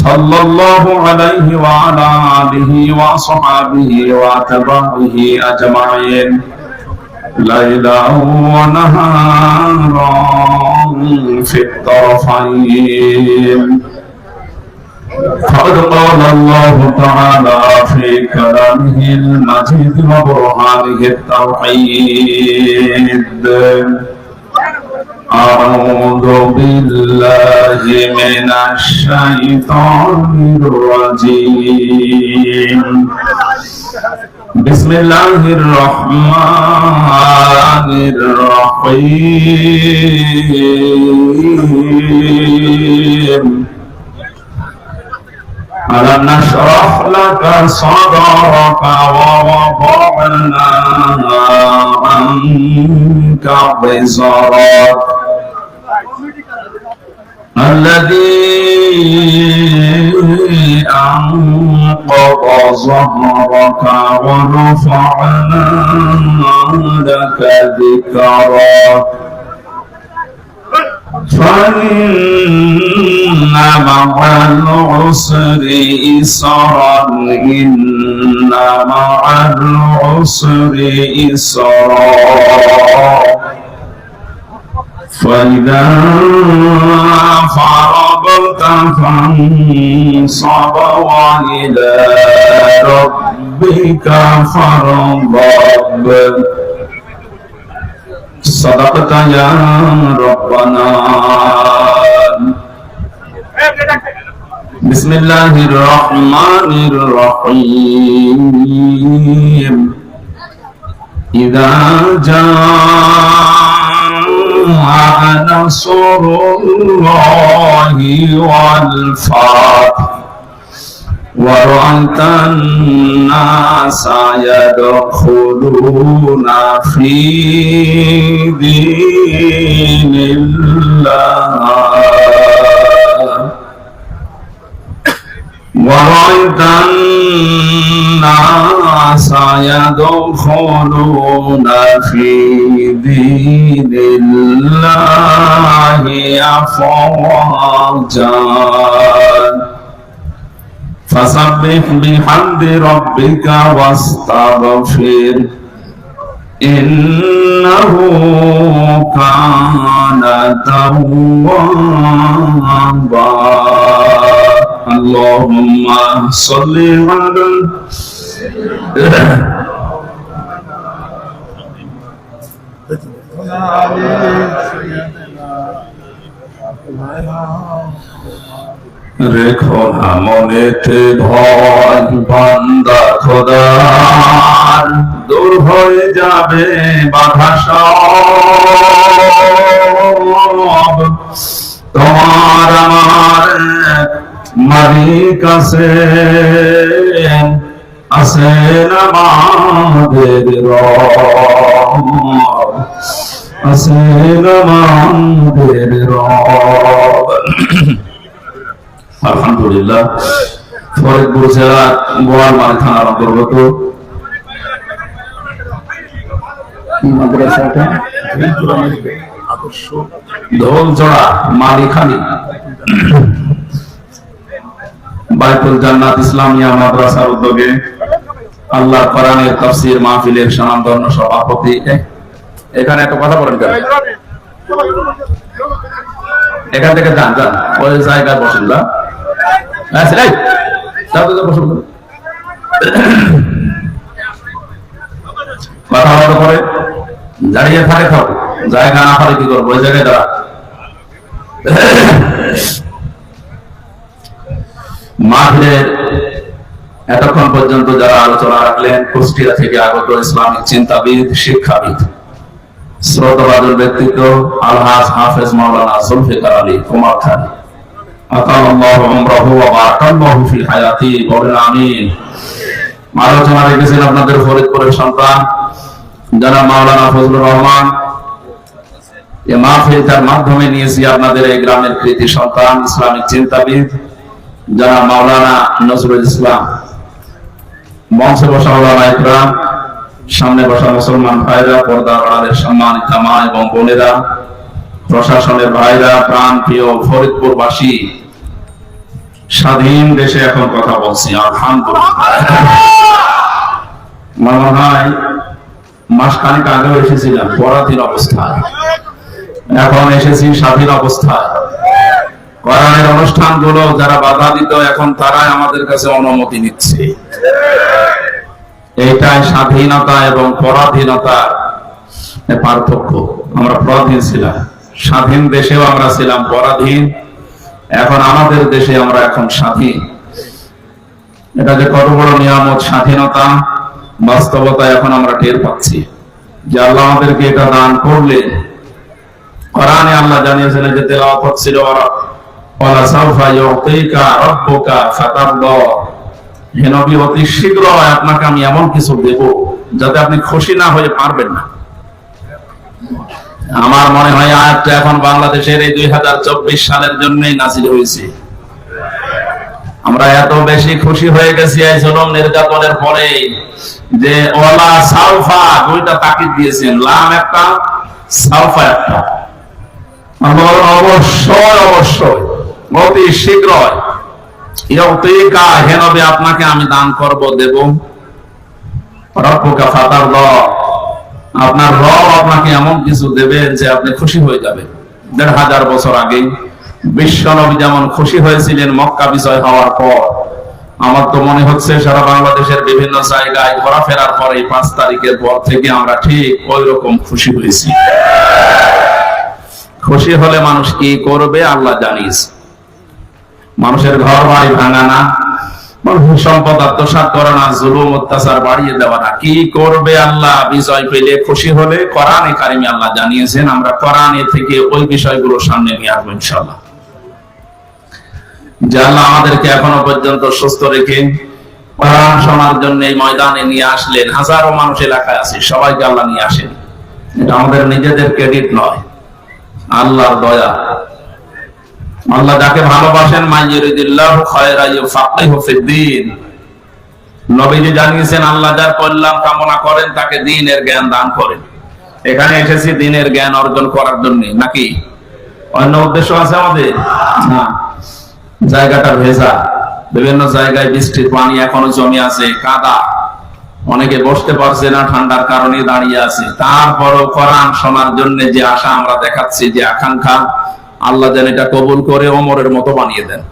সাল্লাল্লাহু আলাইহি ওয়া আলা আলিহি ওয়া সাহবিহি ওয়া তাবিহি আজমাইন লাইলান ওয়া নাহারান ফিত তারফাইন। قد قال الله تعالى في كلامه المجيد وبرهانه التوحيد. أعوذ بالله من الشيطان الرجيم. بسم الله الرحمن الرحيم. ألم نشرح لك صدرك ووضعنا عنك وزرك الذي أنقض ظهرك ورفعنا لك ذكرك فإن مع العسر يسرا إن مع العسر يسرا فإذا فرغت فانصب وإلى ربك فارغب. صدقت يا ربنا. بسم الله الرحمن الرحيم. إذا جاء نصر الله والفتح ورأيت الناس يدخلون في دين الله ورأيت الناس يدخلون في دين الله أفواجا فسبح بحمد ربك واستغفر إنه كان توابا. اللهم صل على রেখো না মনেতে ভয় বান্দা খোদার, দূর হয়ে যাবে বাধা সব। তোমার আমার মালিক আছেন, আছেন আমাদের রব, আছেন আমাদের রব। আলহামদুলিল্লাহ। ফরিদপুর জেলা গোয়ালমারি থানার অন্তর্গত ধোলজোড়া মালিখানি বাইতুল জান্নাত ইসলামিয়া মাদ্রাসার উদ্যোগে আল্লাহ কোরআনের তাফসীর মাহফিলের স্বনামধন্য সভাপতি। এখানে একটা কথা বলেন, এখান থেকে যান যান ওই জায়গায় বসেন। কথা বলার পরে দাঁড়িয়ে থাকে খাও, জায়গা না পারে কি করবো, ওই জায়গায় দাঁড়া। মাহফিলের এতক্ষণ পর্যন্ত যারা আলোচনা রাখলেন, কুষ্টিয়া থেকে আগত ইসলামিক চিন্তাবিদ, শিক্ষাবিদ, শ্রোতাবাদুর ব্যক্তিত্ব আলহাজ হাফেজ মাওলানা জুলফিকার আলী কুমার খান, আতাল্লাহু উমরাহু ওয়া বারাকাল্লাহু ফি হায়াতি, বলেন আমিন। আলোচনা রেখেছেন আপনাদের ফরিদপুরের সন্তান যারা মাওলানা ফজলুর রহমান। এই মাহফিলটার মাধ্যমে নিয়েছি আপনাদের এই গ্রামের কৃতি সন্তান ইসলামিক চিন্তাবিদ যারা মাওলানা নজরুল ইসলাম। মঞ্চে বসা মাওলানা ইকরাম, সামনে বসা মুসলমান ভাইরা, পর্দার আড়ালের সম্মানিত মা এবং বোনেরা, প্রশাসনের ভাইরা, প্রাণ প্রিয় ফরিদপুরবাসী, স্বাধীন দেশে এখন কথা বলছি, আলহামদুলিল্লাহ। মনে হয় মাসখানেক আগেও এসেছিলাম পরাধীন অবস্থায়, এখন এসেছি স্বাধীন অবস্থায়। কোরআনের অনুষ্ঠানগুলো যারা বাধা দিত, এখন তারাই আমাদের কাছে অনুমতি নিচ্ছে। এইটাই স্বাধীনতা এবং পরাধীনতার পার্থক্য। আমরা পরাধীন ছিলাম, স্বাধীন দেশেও আমরা ছিলাম পরাধীন, এখন আমাদের দেশে আমরা এখন স্বাধীন। এটা যে কত বড় নিয়ামত স্বাধীনতা, বাস্তবতা এখন আমরা টের পাচ্ছি যে আল্লাহ আমাদেরকে এটা দান করলেন। কোরআনে আল্লাহ জানিয়েছেন যে তেলাওয়াত হচ্ছিল, ওয়ালা সাউফা ইউতিকা রাব্বুকা ফাতারদা, হে নবী অতি শীঘ্র আপনাকে আমি এমন কিছু দেব যাতে আপনি খুশি না হয়ে পারবেন না। আমার মনে হয় আয়াতটা এখন বাংলাদেশের এই 2024 সালের জন্যই নাযিল হয়েছে। আমরা এত বেশি খুশি হয়ে গেছি এই জুলুম নির্যাতনের পরে যে ওয়ালা সাউফা, দুইটা তাকিদ দিয়েছেন, লাম একটা, সাউফা একটা। অবশ্যই অবশ্যই অতি শীঘ্র ইউতিকা, হে নবী আপনাকে আমি দান করব, দেব। রব্বুকা ফাতারদা, আপনার রব আপনাকে এমন কিছু দেবেন যে আপনি খুশি হয়ে যাবেন। 1500 বছর আগে বিশ্ব নবী যেমন খুশি হয়েছিলেন মক্কা বিজয় হওয়ার পর, আমার তো মনে হচ্ছে সারা বাংলাদেশের বিভিন্ন জায়গায় ঘোরাফেরার পরে 5 তারিখের পর থেকে আমরা ঠিক ওই রকম খুশি হয়েছি। খুশি হলে মানুষ কি করবে আল্লাহ জানিস। মানুষের ঘর বাড়ি ভাঙা না, মানুষের সম্পদ আত্মসাৎ করা না, জুলুম অত্যাচার বাড়িয়ে দেওয়া না, কি করবে আল্লাহ বিজয় পেলে খুশি হলে? কোরআনে কারিমে আল্লাহ জানিয়েছেন। আমরা কোরআনে থেকে ওই বিষয়গুলো সামনে নিয়ে আসবো ইনশাআল্লাহ। যে আল্লাহ আমাদেরকে এখনো পর্যন্ত সুস্থ রেখে কোরআন শোনার জন্য এই ময়দানে নিয়ে আসলেন। হাজারো মানুষ এলাকায় আছে, সবাইকে আল্লাহ নিয়ে আসেন। এটা আমাদের নিজেদের ক্রেডিট নয়, আল্লাহর দয়া। আল্লাহ যাকে ভালোবাসেন, মাইয়ুরিদিল্লাহু খায়রা ইউফাক্কিহু ফিদ্দীন, নবীজি জানিয়েছেন আল্লাহ যার কল্যাণ কামনা করেন তাকে দ্বীনের জ্ঞান দান করেন। এখানে এসেছি দ্বীনের জ্ঞান অর্জন করার জন্য, নাকি অন্য উদ্দেশ্য আছে আমাদের? না। জায়গাটা ভেজা, বিভিন্ন জায়গায় বৃষ্টির পানি এখনো জমে আছে, কাদা, অনেকে বসতে পারছে না ঠান্ডার কারণে দাঁড়িয়ে আছে। তারপরও কোরআন শোনার জন্য যে আশা আমরা দেখাচ্ছি, যে আকাঙ্ক্ষা, আল্লাহ যেন এটা কবুল করে ওমরের মতো বানিয়ে দেন।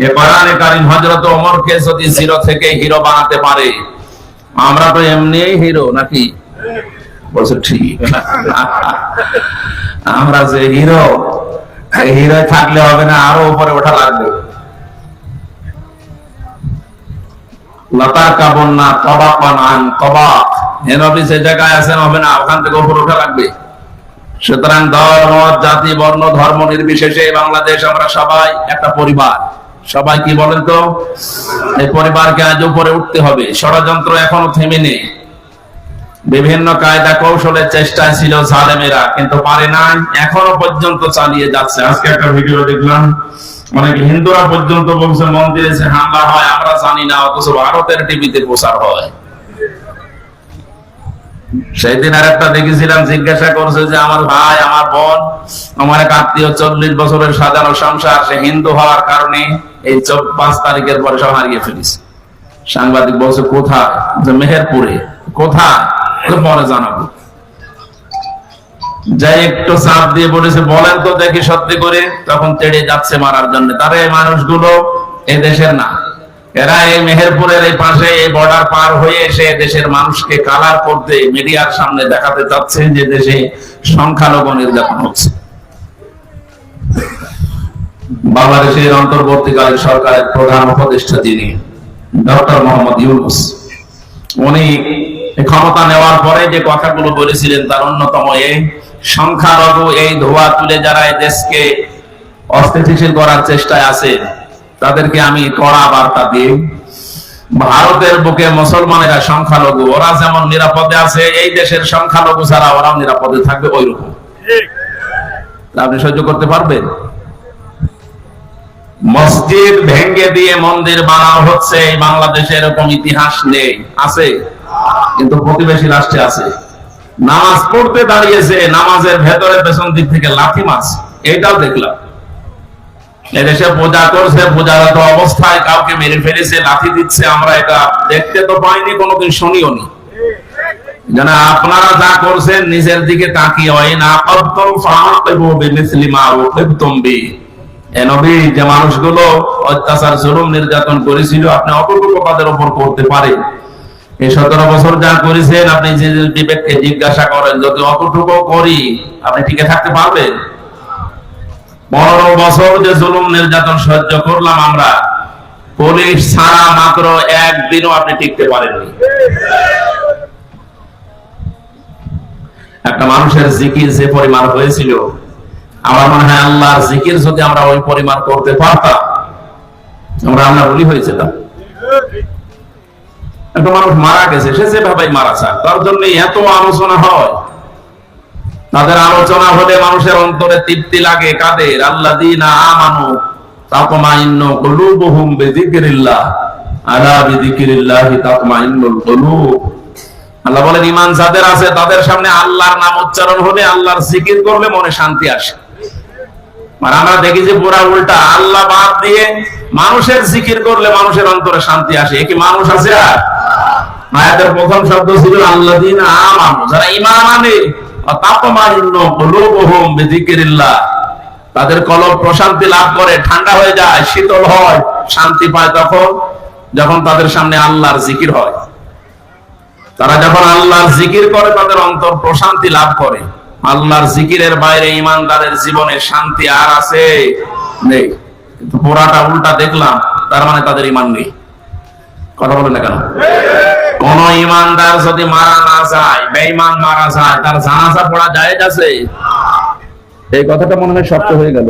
এ কোরআনে কারীম হযরত ওমরকে যদি জিরো থেকে হিরো বানাতে পারে, আমরা তো এমনিই হিরো, নাকি? বলছে ঠিক। আমরা যে হিরো, হিরো থাকলে হবে না, আরো উপরে ওঠা লাগবে। লতার কাবন্না তবাকান আন তবাক, হে নবী যে জায়গায় আছেন হবে না, ওখান থেকে উপরে ওঠা লাগবে। সুতরাং দল, মত, জাতি, বর্ণ, ধর্ম নির্বিশেষে বাংলাদেশ আমরা সবাই একটা পরিবার। সবাই কি বলেন তো? এই পরিবারকে আজ উপরে উঠতে হবে। ষড়যন্ত্র এখনো থেমে নেই। বিভিন্ন কায়দা কৌশলের চেষ্টায় ছিল জালেমেরা, কিন্তু পারে নাই, এখনো পর্যন্ত চালিয়ে যাচ্ছে। আজকে একটা ভিডিও দেখলাম, অনেক হিন্দুরা পর্যন্ত বলছে মন্দিরে যে হামলা হয় আমরা জানি না, অথচ ভারতের টিভিতে প্রচার হয়। সেই দিন আর একটা দেখেছিলাম, জিজ্ঞাসা করছে যে আমার ভাই, আমার বোন, আমার এক আত্মীয় 40 বছরের সাজানো সংসার, সে হিন্দু হওয়ার কারণে এই 5 তারিখের পরে সব হারিয়ে ফেলিস। সাংবাদিক বলছে কোথায়? যে মেহেরপুরে। কোথায়? পরে জানাবো। যাই একটু চাপ দিয়ে বলেছে বলেন তো দেখি সত্যি করে, তখন তেড়ে যাচ্ছে মারার জন্য। তারা এই মানুষগুলো এই দেশের না, এরা এই মেহেরপুরের এই পাশে এই বর্ডার পার হয়ে এসে দেশের মানুষকে কালার করতে মিডিয়ার সামনে দেখাতে চাচ্ছে যে দেশে সংখ্যালঘু নির্যাতন হচ্ছে। বাংলাদেশের অন্তর্বর্তীকালীন সরকারের প্রধান উপদেষ্টা যিনি ডক্টর মোহাম্মদ ইউনূস, উনি ক্ষমতা নেওয়ার পরে যে কথাগুলো বলেছিলেন তার অন্যতম এই সংখ্যালঘু এই ধোয়া তুলে যারা এই দেশকে অস্থিতিশীল করার চেষ্টায় আছে তাদেরকে আমি কড়া বার্তা দিই, ভারতের বুকে মুসলমানেরা সংখ্যালঘু, ওরা যেমন নিরাপদে আছে এই দেশের সংখ্যালঘু ছাড়া ওরাও নিরাপদে থাকবে ওই রকম। আপনি সহ্য করতে পারবেন? মসজিদ ভেঙে দিয়ে মন্দির বানানো হচ্ছে, এই বাংলাদেশে এরকম ইতিহাস নেই। আছে কিন্তু প্রতিবেশী রাষ্ট্রে আছে। নামাজ পড়তে দাঁড়িয়েছে, নামাজের ভেতরে পেছন দিক থেকে লাঠি মারছে, এটাও দেখলাম। এদেশে পূজা করছে, পূজারত অবস্থায় কাউকে মেরে ফেলেছে, লাঠি দিচ্ছে, আমরা এটা দেখতে তো পাইনি, কোনোদিন শুনিও নি। যেন আপনারা যা করছেন নিজের দিকে তাকিয়ে হয় না, যে মানুষগুলো অত্যাচার জুলুম নির্যাতন করেছিল আপনি অতটুকু তাদের উপর করতে পারেন। এই 17 বছর যা করেছেন আপনি যে বিবেককে জিজ্ঞাসা করেন, যদি অতটুকু করি আপনি টিকে থাকতে পারবেন? 15 বছর যে জুলুম নির্যাতন সহ্য করলাম আমরা, পুলিশ ছাড়া মাত্র একদিনও আপনি টিকতে পারেননি। একটা মানুষের জিকির যে পরিমাণ হয়েছিল, আমার মনে হয় আল্লাহর জিকির যদি আমরা ওই পরিমাণ করতে পারতাম, আমরা আল্লাহ বলি হয়েছিলাম। একটা মানুষ মারা গেছে, সে যেভাবে মারা যায়, তার জন্য এত আলোচনা হয়। তাদের আলোচনা হলে মানুষের অন্তরে তৃপ্তি লাগে। কাদের? আল্লাযীনা আমানু তাতমাইন্নু কুলুবুহুম বিযিকরিল্লাহ, আলা বিযিকরিল্লাহি তাতমাইন্নুল কুলুব। আল্লাহ বলেন ঈমান যাদের আছে তাদের সামনে আল্লাহর নাম উচ্চারণ হলে, আল্লাহর জিকির করলে মনে শান্তি আসে। আর আমরা দেখি যে পুরা উল্টা, আল্লাহ বাদ দিয়ে মানুষের জিকির করলে মানুষের অন্তরে শান্তি আসে। কি মানুষ আছে? আর আয়াতের প্রথম শব্দ ছিল আল্লাযীনা আমানু, যারা ঈমান আনে, তাতমাইন্নু কুলুবুহুম বিযিকরিল্লাহ, তাদের কলব প্রশান্তি লাভ করে, ঠান্ডা হয়ে যায়, শীতল হয়, শান্তি পায় তখন যখন তাদের সামনে আল্লাহর জিকির হয়। তারা যখন আল্লাহর জিকির করে তাদের অন্তর প্রশান্তি লাভ করে। আল্লাহর জিকিরের বাইরে ঈমানদারের জীবনে শান্তি আর আছে? নেই। কিন্তু পুরাটা উল্টা দেখলাম, তার মানে তাদের ঈমান নেই। কথা বলেন না কেন? কোন ঈমানদার যদি মারা না যায়, বেঈমান মারা যায়, তার জানাজা পড়া জায়েজ আছে? এই কথাটা মনে হয় শক্ত হয়ে গেল।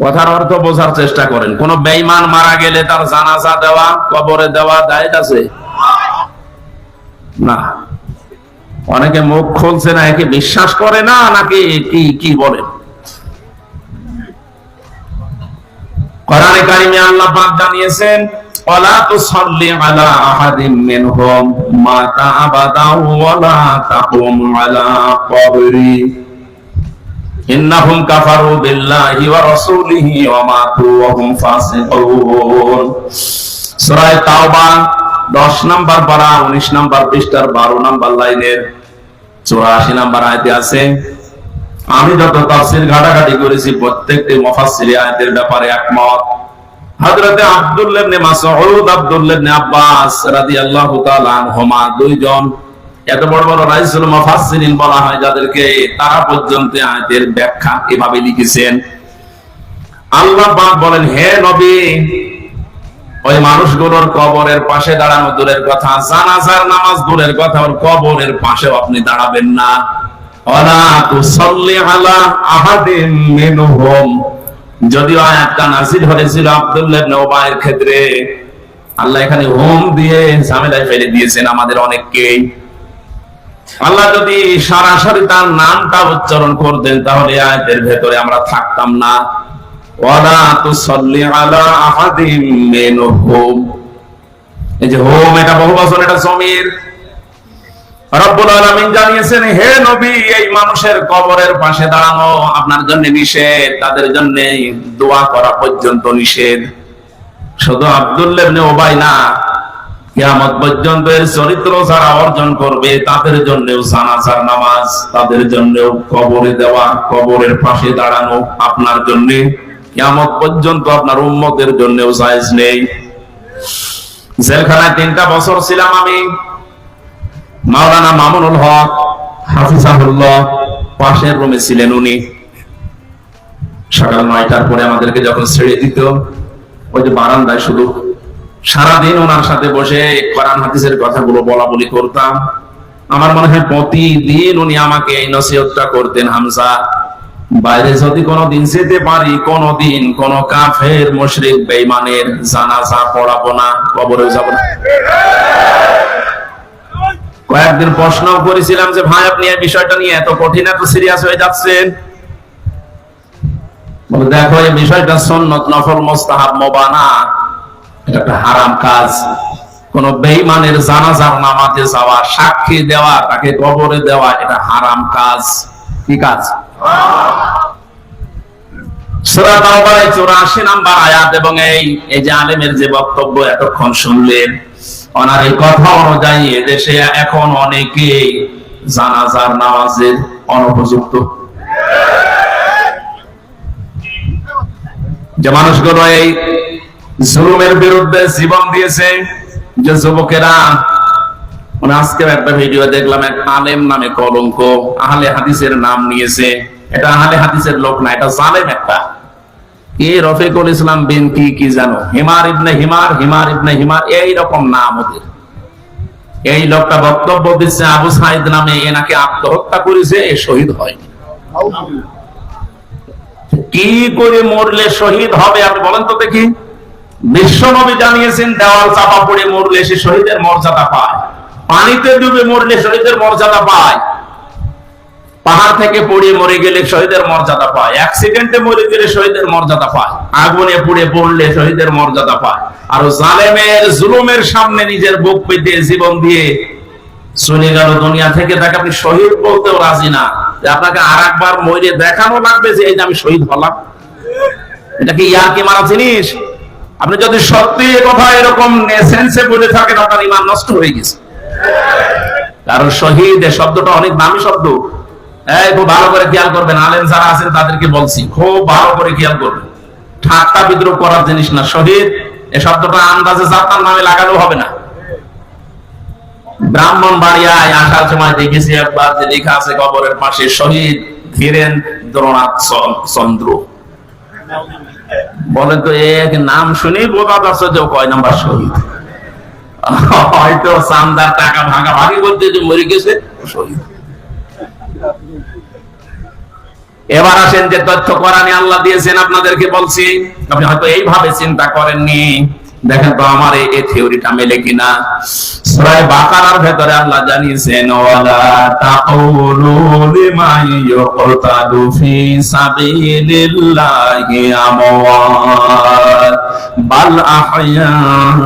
কথার অর্থ বোঝার চেষ্টা করেন। কোন বেঈমান মারা গেলে তার জানাজা দেওয়া, কবরে দেওয়া জায়েজ আছে? না। অনেকে মুখ খুলছে না, একে বিশ্বাস করে না, নাকি কি বলেন? কোরআনে কারিমে আল্লাহ পাক জানিয়েছেন, ওয়ালা তুসাল্লি আলা আহাদিম মিনহুম মাতা আবাদা ওয়ালা তাকুম আলা কবরি ইন্নাহুম কাফারু বিল্লাহি ওয়া রাসূলিহি ওয়া মাতু ওয়া হুম ফাসিকুন। সূরা তাওবা 10 নম্বর পারা 19 নম্বর পৃষ্ঠার 12 নম্বর লাইনের 84 নম্বর আয়াতে আছে। আমি যত তাফসীর ঘাটাঘাটি করেছি প্রত্যেকটি মুফাসসির আয়াতের ব্যাপারে একমত। হযরতে আব্দুল্লাহ ইবনে মাসউদ, আব্দুল্লাহ ইবনে আব্বাস রাদিয়াল্লাহু তাআলা আনহুমা, দুইজন এত বড় বড় রাইসুল মুফাসসিরিন বলা হয় যাদেরকে, তারা পর্যন্ত আয়াতের ব্যাখ্যা এভাবে লিখেছেন। আল্লাহ পাক বলেন, হে নবী, ওই মানুষগুলোর কবরের পাশে দাঁড়ানো দূরের কথা, জানাজার নামাজ দূরের কথা, ওর কবরের পাশেও আপনি দাঁড়াবেন না। ওয়ালা তুসাল্লি আলা আহাদিম মিনহুম, যদিও আয়াতটা নাযিল হয়েছিল আব্দুল্লাহ ইবনে উবাইয়ের ক্ষেত্রে, আল্লাহ এখানে হুম দিয়ে ঝামেলায় ফেলে দিয়েছেন আমাদের অনেককেই। আল্লাহ যদি সরাসরি তার নামটা উচ্চারণ করতেন তাহলে আয়াতের ভেতরে আমরা থাকতাম না। ওয়ালা তুসাল্লি আলা আহাদিম মিনহুম, এই যে হুম, এটা বহুবচন, এটা জমির। রব্বুল আলামিন জানিয়েছেন, হে নবী, এই মানুষের কবরের পাশে দাঁড়ানো আপনার জন্য নিষেধ, তাদের জন্য দোয়া করা পর্যন্ত নিষেধ। শুধু আব্দুল্লাহ ইবনে উবাই না, কিয়ামত পর্যন্ত এর চরিত্র যারা অর্জন করবে তাদের জন্যও জানাজার নামাজ, তাদের জন্যও কবরে দেওয়া, কবরের পাশে দাঁড়ানো আপনার জন্য কিয়ামত পর্যন্ত আপনার উম্মতের জন্যও জায়েজ নেই। জেলখানায় 3টা বছর ছিলাম আমি। মাওলানা মামুনুল হক হাফিজাহুল্লাহ পাশের রুমে ছিলেন উনি। সকাল 9টার পরে আমাদেরকে যখন ছেড়ে দিত, ওই যে বারান্দায় শুধু সারাদিন ওনার সাথে বসে কোরআন হাদিসের কথাগুলো বলা বলি করতাম। আমার মনে হয় প্রতিদিন উনি আমাকে এই নসিহতটা করতেন, হামজা, বাইরে যদি কোনোদিন যেতে পারি, কোনোদিন কোন কাফের মুশরিক বেঈমানের জানাজা পড়াবো না, কবরে যাব না। কয়েকদিন প্রশ্ন করেছিলাম যে ভাই, আপনি এই বিষয়টা নিয়ে এত কঠিন, এত সিরিয়াস হয়ে যাচ্ছেন। বলে, দেখো, এই বিষয়টা সুন্নত, নফল, মুস্তাহাব, মুবানা, এটা একটা হারাম কাজ। কোন বেঈমানের জানাজার নামাজে যাওয়া, সাক্ষী দেওয়া, তাকে কবরে দেওয়া, এটা হারাম কাজ। কি কাজ? সূরা তাওবার 84 নম্বর আয়াত। এবং এই যে আলেমের যে বক্তব্য এতক্ষণ শুনলেন, ওনার এই কথা অনুযায়ী এদেশে এখন অনেকে জানাজার নামাজের অনুপযুক্ত। যে মানুষগুলো এই জুলুমের বিরুদ্ধে জীবন দিয়েছে, যে যুবকেরা, মানে আজকে একটা ভিডিও দেখলাম, এক আলেম নামে কলঙ্ক, আহলে হাদিসের নাম নিয়েছে। এটা আহলে হাদিসের লোক না, এটা জালেম একটা। কি রফিকুল ইসলাম বিন কি জানো, হিমার ইবনে হিমার, হিমার ইবনে হিমার, এইরকম নাম ওদের। এই লোকটা বক্তব্য দিচ্ছে আবু সাইদ নামে, এনাকে আত্মহত্যা করেছে, এ শহীদ হয়নি। কি করে মরলে শহীদ হবে আপনি বলেন তো দেখি? বিশ্বনবী জানিয়েছেন দেওয়াল চাপা পড়ে মরলে সে শহীদের মর্যাদা পায়, পানিতে ডুবে মরলে শহীদের মর্যাদা পায়, পাহাড় থেকে পড়ে মরে গেলে শহীদের মর্যাদা পায়, অ্যাক্সিডেন্টে মরে গেলে শহীদের মর্যাদা পায়, আগুনে পুড়ে পড়লে শহীদের মর্যাদা পায়। আর জালেমের জুলুমের সামনে নিজের বুক পেতে জীবন দিয়ে চলে গেল দুনিয়া থেকে, তাকে আপনি শহীদ বলতেও রাজি না। আপনাকে আর একবার মরে দেখানো লাগবে যে এই যে আমি শহীদ হলাম। এটা কি ইয়ার্কি মারা জিনিস? আপনি যদি সত্যি এ কথা এরকম সেন্সে বলে থাকেন, আপনার ঈমান নষ্ট হয়ে গেছে। কারণ শহীদ এ শব্দটা অনেক দামি শব্দ। খুব ভালো করে খেয়াল করবেন, আলেম যারা আছেন তাদেরকে বলছি, খুব ভালো করে খেয়াল করবেন। ঠাট্টা বিদ্রুপ করার জিনিস না। শহীদ এ শব্দটা আন্দাজে যাত্রার নামে লাগানো হবে না। ব্রাহ্মণবাড়িয়ায় আসার সময় দেখেছি একবার যে লেখা আছে কবরের পাশে, শহীদ ধীরেন্দ্রনাথ চন্দ্র। বলেন তো, এক নাম শুনেই বোঝা যাচ্ছে যে কয় নাম্বার শহীদ। হয়তো চান্দার টাকা ভাগাভাগি করতে যে মরে গেছে শহীদ। এবার আসেন যে তথ্য কোরআনে আল্লাহ দিয়েছেন, আপনাদেরকে বলছি, আপনি হয়তো এইভাবে চিন্তা করেননি। দেখেন তো আমার এই থিওরিটা মেলে কিনা। সূরা বাকারার ভেতরে আল্লাহ জানিয়েছেন, ওয়ালা তাকুলু লিমান ইউকতালু ফি সাবিলিল্লাহি আমওয়াত বাল আহইয়াউ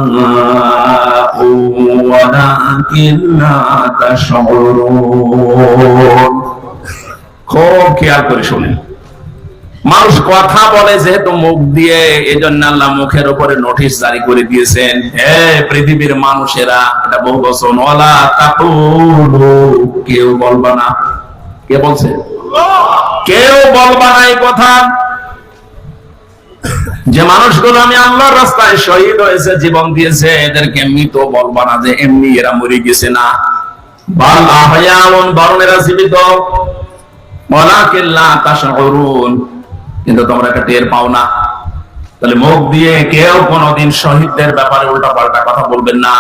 ওয়ালাকিন লা তাশউরুন। খুব খেয়াল করে শুনেন। মানুষ কথা বলে যেহেতু মুখ দিয়ে, এজন্য আল্লাহ মুখের উপরে নোটিশ জারি করে দিয়েছেন, হে পৃথিবীর মানুষেরা, এটা বহু বচন, ওয়ালা তাকুলু, কেউ বলবা না। কে বলছে? কেউ বলবা না এই কথা। যে মানুষগুলো আমি আল্লাহর রাস্তায় শহীদ হয়েছে, জীবন দিয়েছে, এদেরকে মৃত বলবা না যে এমনি এরা মরে গেছে না। বাল আহয়াউন, বরং এরা জীবিত। ওয়ালাকিন লা তাশউরুন, কিন্তু তোমরা এটা টের পাও না। তাহলে মুখ দিয়ে কেউ কোনোদিন শহীদদের ব্যাপারে উল্টাপাল্টা কথা বলবেন না।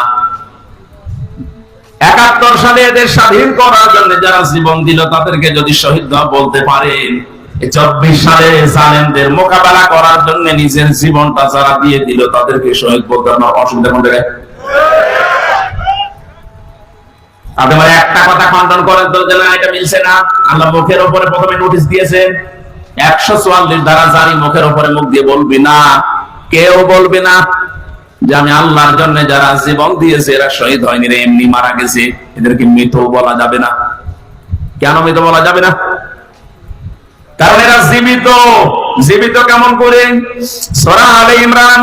৭১ সালে এদের স্বাধীন করার জন্য যারা জীবন দিল, তাদেরকে যদি শহীদ বলতে পারেন, ২৪ সালে জালেমদের মোকাবেলা করার জন্য নিজের জীবনটা যারা দিয়ে দিল, তাদেরকে শহীদ বলতে আপনার অসুবিধা কোন জায়গায়? আপনি মানে একটা কথা খণ্ডন করেন তো যে না, এটা মিলছে না। আল্লাহ মুখের উপরে প্রথমে নোটিশ দিয়েছেন, ১৪৪ ধারা জারি, মুখের উপরে মুখ দিয়ে বলবি না, কেউ বলবে না যে আমি আল্লাহর জন্য যারা জীবন দিয়েছে এরা শহীদ হয়নি রে, এমনি মারা গেছে, এদেরকে মৃত বলা যাবে না। কেন মৃত বলা যাবে না? কারণ এরা জীবিত। জীবিত কেমন করে? সূরা আলে ইমরান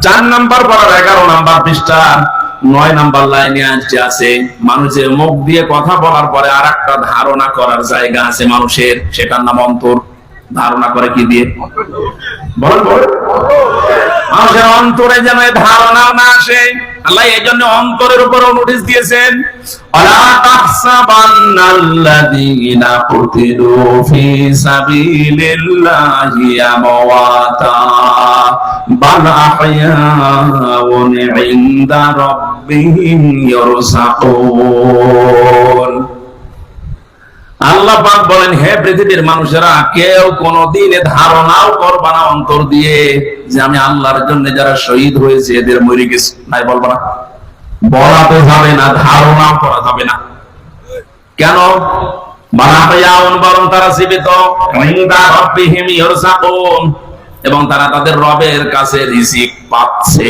৪ নম্বর পড়ার ১১ নম্বর পৃষ্ঠা ৯ নম্বর লাইনে আছে, মানুষের মুখ দিয়ে কথা বলার পরে আর একটা ধারণা করার জায়গা আছে মানুষের, সেটার নাম অন্তর। ধারণা করে কি দিয়ে? বলেন বলেন। মানুষের অন্তরে যেন ধারণা না আসে, আল্লাহ এই জন্য অন্তরের উপর নোটিশ দিয়েছেন, ওয়ালা তাহসাবান্নাল্লাযীনা কুতিলু ফি সাবিলিল্লাহি আমওয়াতা বাল আহইয়াউন ইনদা রাব্বিহিম ইয়ারযাকুন। আল্লাহ পাক বলেন, হে পৃথিবীর মানুষেরা, কেউ কোনদিন ধারণাও করবা না অন্তর দিয়ে যে আমি আল্লাহর জন্য যারা শহীদ হয়েছে এদের মরে গেছে, নাই বলবা না, বলা তো যাবে না, ধারণাও করা যাবে না। কেন? বরং তারা জীবিত, এবং তারা তাদের রবের কাছে রিজিক পাচ্ছে।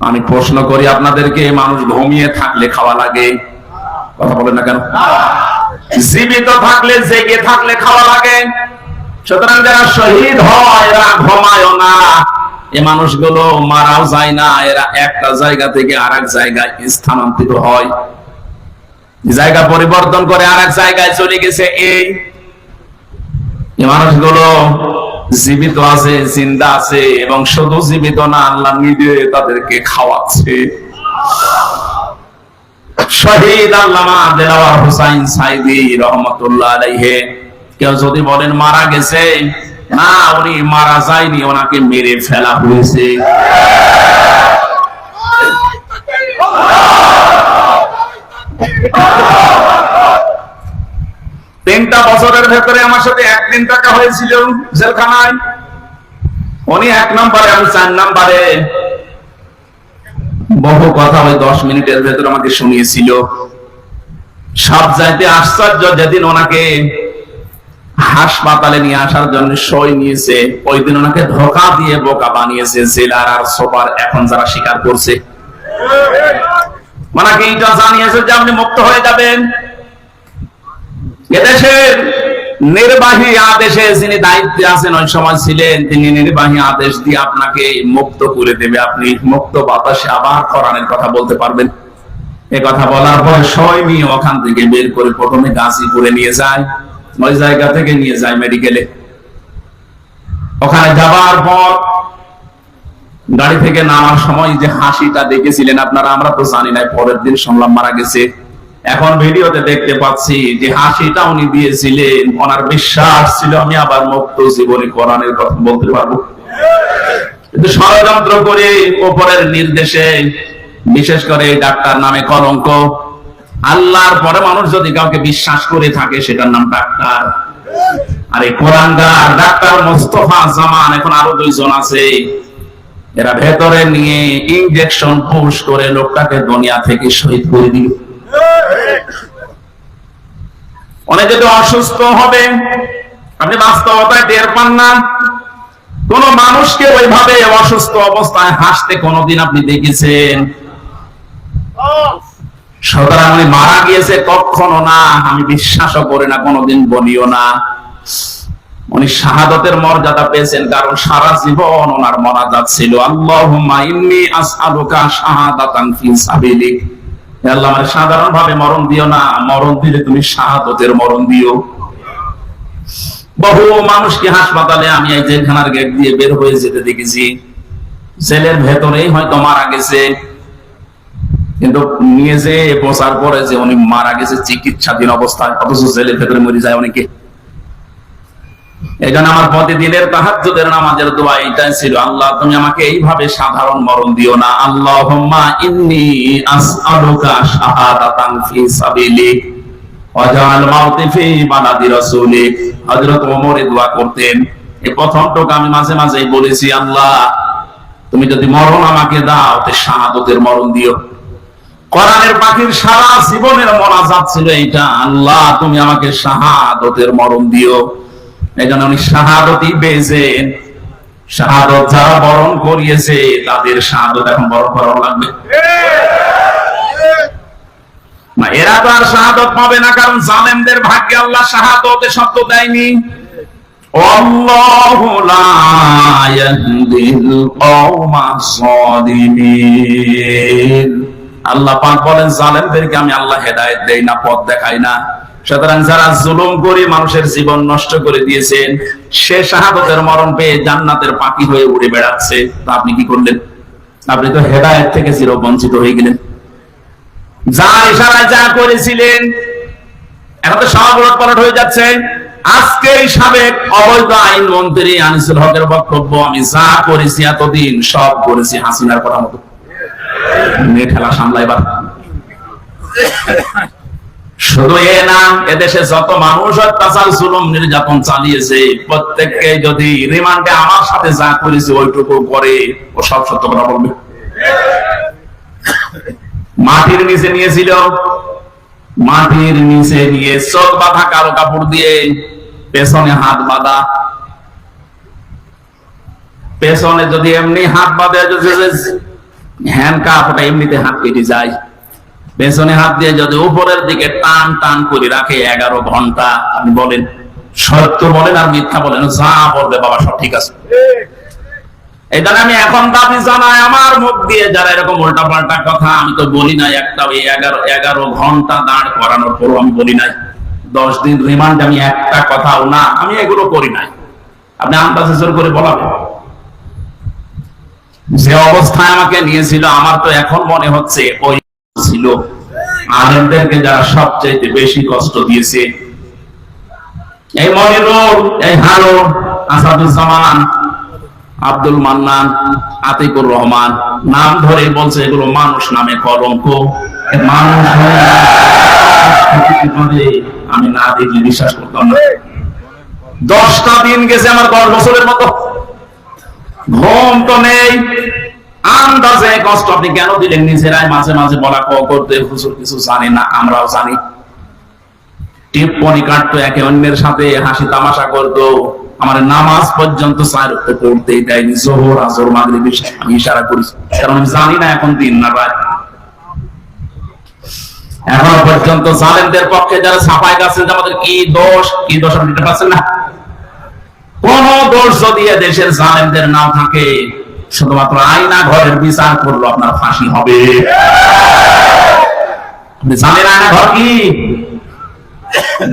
আমি প্রশ্ন করি আপনাদেরকে, মানুষ ঘুমিয়ে থাকলে খাওয়া লাগে? কথা বলেন না কেন? জীবিত থাকলে, জেগে থাকলে খাওয়া লাগে। সুতরাং যারা শহীদ হয় এরা ঘুমায় না, এই মানুষগুলো মারাও যায় না, এরা একটা জায়গা থেকে আরেক জায়গায় স্থানান্তরিত হয়, জায়গা পরিবর্তন করে আরেক জায়গায় চলে গেছে। এই মানুষগুলো জীবিত আছে, জিন্দা আছে, এবং শুধু জীবিত না, আল্লাহ নিজে তাদেরকে খাওয়াচ্ছে। শহীদ আল্লামা দেলাওয়ার হোসাইন সাইদি রহমাতুল্লাহ আলাইহি, কেউ যদি বলেন মারা গেছে, না, উনি মারা যায়নি, ওনাকে মেরে ফেলা হয়েছে। 3টা বছরের ভেতরে আমার সাথে একদিন টাকা হয়েছিল জেলখানায়। উনি 1 নম্বরে, আমি 4 নম্বরে। বহু কথা ওই 10 মিনিটের ভেতরে আমাকে শুনিয়েছিল। সব চাইতে আশ্চর্য, যেদিন ওনাকে হাসপাতালে নিয়ে আসার জন্য সই নিয়েছে, ওই দিন ওনাকে ধোঁকা দিয়ে বোকা বানিয়েছে জেলার আর সুপার, এখন যারা স্বীকার করছে। ওনাকে এটা জানিয়েছে যে আপনি মুক্ত হয়ে যাবেন। এদেশের নির্বাহী আদেশে যিনি দায়িত্বে আছেন, ওই সময় ছিলেন, তিনি নির্বাহী আদেশ দিয়ে আপনাকে মুক্ত করে দেবে, আপনি মুক্ত বাতাসে আবার কোরআনের কথা বলতে পারবেন। এ কথা বলার পর সই নিয়ে ওখান থেকে বের করে প্রথমে গাজীপুরে নিয়ে যায়, ওই জায়গা থেকে নিয়ে যায় মেডিকেলে। ওখানে যাবার পর গাড়ি থেকে নামার সময় যে হাসিটা দেখেছিলেন আপনারা, আমরা তো জানি না, পরের দিন শুনলাম মারা গেছে। এখন ভিডিওতে দেখতে পাচ্ছি যে হাসিটা উনি দিয়েছিলেন, ওনার বিশ্বাস ছিল আমি আবার মুক্ত জীবনে কোরআনের কথা বলতে পারবো। কিন্তু ষড়যন্ত্র করে উপরের নির্দেশে, বিশেষ করে ডাক্তার নামে কলঙ্ক, আল্লাহর পরে মানুষ যদি কাউকে বিশ্বাস করে থাকে সেটার নাম ডাক্তার। আর এই কোরআনগার ডাক্তার মোস্তফা জামান, এখন আরো 2 জন আছে, এরা ভেতরে নিয়ে ইনজেকশন পুশ করে লোকটাকে দুনিয়া থেকে শহীদ করে দিল। অনেক যদি অসুস্থ হবে, আপনি বাস্তবতায় টের পান না। কোন মানুষকে ওইভাবে অসুস্থ অবস্থায় হাসতে কোনদিন আপনি দেখেছেন? সুতরাং উনি মারা গিয়েছে কখনো না, আমি বিশ্বাসও করি না, কোনদিন বলিও না। উনি শাহাদাতের মর্যাদা পেয়েছেন, কারণ সারা জীবন ওনার মোনাজাত ছিল আল্লাহুম্মা ইন্নী আসআলুকা শাহাদাতান ফি সাবিলিক। হে আল্লাহ, আমার সাধারণ ভাবে মরণ দিও না, মরণ দিলে তুমি শাহাদাতের মরণ দিও। বহু মানুষকে হাসপাতালে আমি এই জেলখানার গেট দিয়ে বের হয়ে যেতে দেখেছি, জেলের ভেতরেই হয়তো মারা গেছে, কিন্তু নিয়ে যে প্রচার করে যে উনি মারা গেছে চিকিৎসাধীন অবস্থায়, অথচ জেলের ভেতরে মরে যায় অনেকে। এই জন্য আমার প্রতিদিনের তাহাজ্জুদের নামাজের দোয়া এটাই ছিল, আল্লাহ তুমি আমাকে এইভাবে সাধারণ মরণ দিও না। আল্লাহুম্মা ইন্নী আসআলুকা শাহাদাতান ফি সাবিলিক ওয়াজআল মাউতি ফি বালাদি রাসূলিক। হযরত ওমর এই দোয়া করতেন। এই প্রথমটুকু আমি মাঝে মাঝেই বলেছি, আল্লাহ তুমি যদি মরণ আমাকে দাও তে শাহাদাতের মরণ দিও। কোরআনের পাখির সারা জীবনের মোনাজাত ছিল এইটা, আল্লাহ তুমি আমাকে শাহাদাতের মরণ দিও। এই জন্য উনি শাহাদতই পেয়েছেন। শাহাদত যারা বরণ করিয়েছে তাদের শাহাদত এখন বরণ করা লাগবে না, এরা তো আর শাহাদত পাবে না, কারণ জালেমদের ভাগ্যে আল্লাহ শাহাদতে শব্দ দেয়নি। আল্লাহু লা ইয়াহদিল কওমাস সালিমিন। আল্লাহ পাক বলেন জালেমদেরকে আমি আল্লাহ হেদায়েত দেই না, পথ দেখাই না। সুতরাং যারা জুলুম করে মানুষের জীবন নষ্ট করে দিয়েছেন, সে শাহাদাতের মরণ পেয়ে জান্নাতের পাখি হয়ে উড়ে বেড়াচ্ছে, তা আপনি কি করলেন? আপনি তো হেদায়েত থেকে চিরবঞ্চিত হয়ে গেলেন। যা ইশারায় যা করেছিলেন এখন তো সব উলটপালট হয়ে যাচ্ছে। আজকে সাবেক অবৈধ আইন মন্ত্রী আনিসুল হকের বক্তব্য, আমি যা করেছি এতদিন সব করেছি হাসিনার কথা মতো। খেলা সামলাইবার শুধু এ না, এদেশে যত মানুষ অত্যাচার জুলুম নির্যাতন চালিয়েছে প্রত্যেককে যদি রিমান্ডে আমার সাথে যা করেছে ওইটুকু করে, ও সব সত্য কথা বলবে। মাটির নিচে নিয়েছিল, মাটির নিচে নিয়ে চোখ বাঁধা কালো কাপড় দিয়ে, পেছনে হাত বাঁধা। পেছনে যদি এমনি হাত বাঁধে, হ্যান্ড কাপ, ওটা এমনিতে হাত কেটে যায়। পেছনে হাত দিয়ে যদি উপরের দিকে টান টান করে রাখে 11 ঘন্টা, আপনি বলেন সত্য বলেন আর মিথ্যা বলেন, যা বলবে বাবা সব ঠিক আছে। এই জন্য আমি এখন দাবি জানাই আমার মুখ দিয়ে যারা এরকম উল্টা পাল্টা কথা, আমি তো বলি নাই একটা 11 ঘন্টা দাঁড় করানোর পরও আমি বলি নাই, 10 দিন রিমান্ড আমি একটা কথাও না, আমি এগুলো করি নাই। আপনি আন্দাজে জোর করে বলাবেন। যে অবস্থায় আমাকে নিয়েছিল আমার তো এখন মনে হচ্ছে ওই ছিল আলেমদেরকে যারা সবচেয়ে বেশি কষ্ট দিয়েছে। এই মনিরুল, এই হারুন, আসাদুজ্জামান, আব্দুল মান্নান, আতিকুর রহমান, নাম ধরে বলছে এগুলো মানুষ নামে কলঙ্ক। মানুষ আমি না দেখলে বিশ্বাস করতাম না। 10টা দিন গেছে আমার 10 বছরের মতো, ঘুম তো নেই, আন্দাজে কষ্ট। আপনি কেন দিলেন? নিজেরাই মাঝে মাঝে বলা করতে, হুজুর কিছু জানি না, আমরাও জানি। টিপ্পনি কাটতো, একে অন্যের সাথে হাসি তামাশা করতো, আমার নামাজ পর্যন্ত 4 ওয়াক্ত পড়তেই দেয়নি, যোহর আসর মাগরিব আমি ইশারা করেছি, কারণ আমি জানি না এখন দিন না রাত। এখনো পর্যন্ত জালেমদের পক্ষে যারা ছাপাই গেছেন যে আমাদের কি দোষ আপনি দিতে পারছেন না। কোন দোষ যদি দেশের জালেমদের নাম থাকে, শুধুমাত্র আয়না ঘরের বিচার করলো আপনার ফাঁসি হবে। আপনি জানেন আয়না ঘর কি?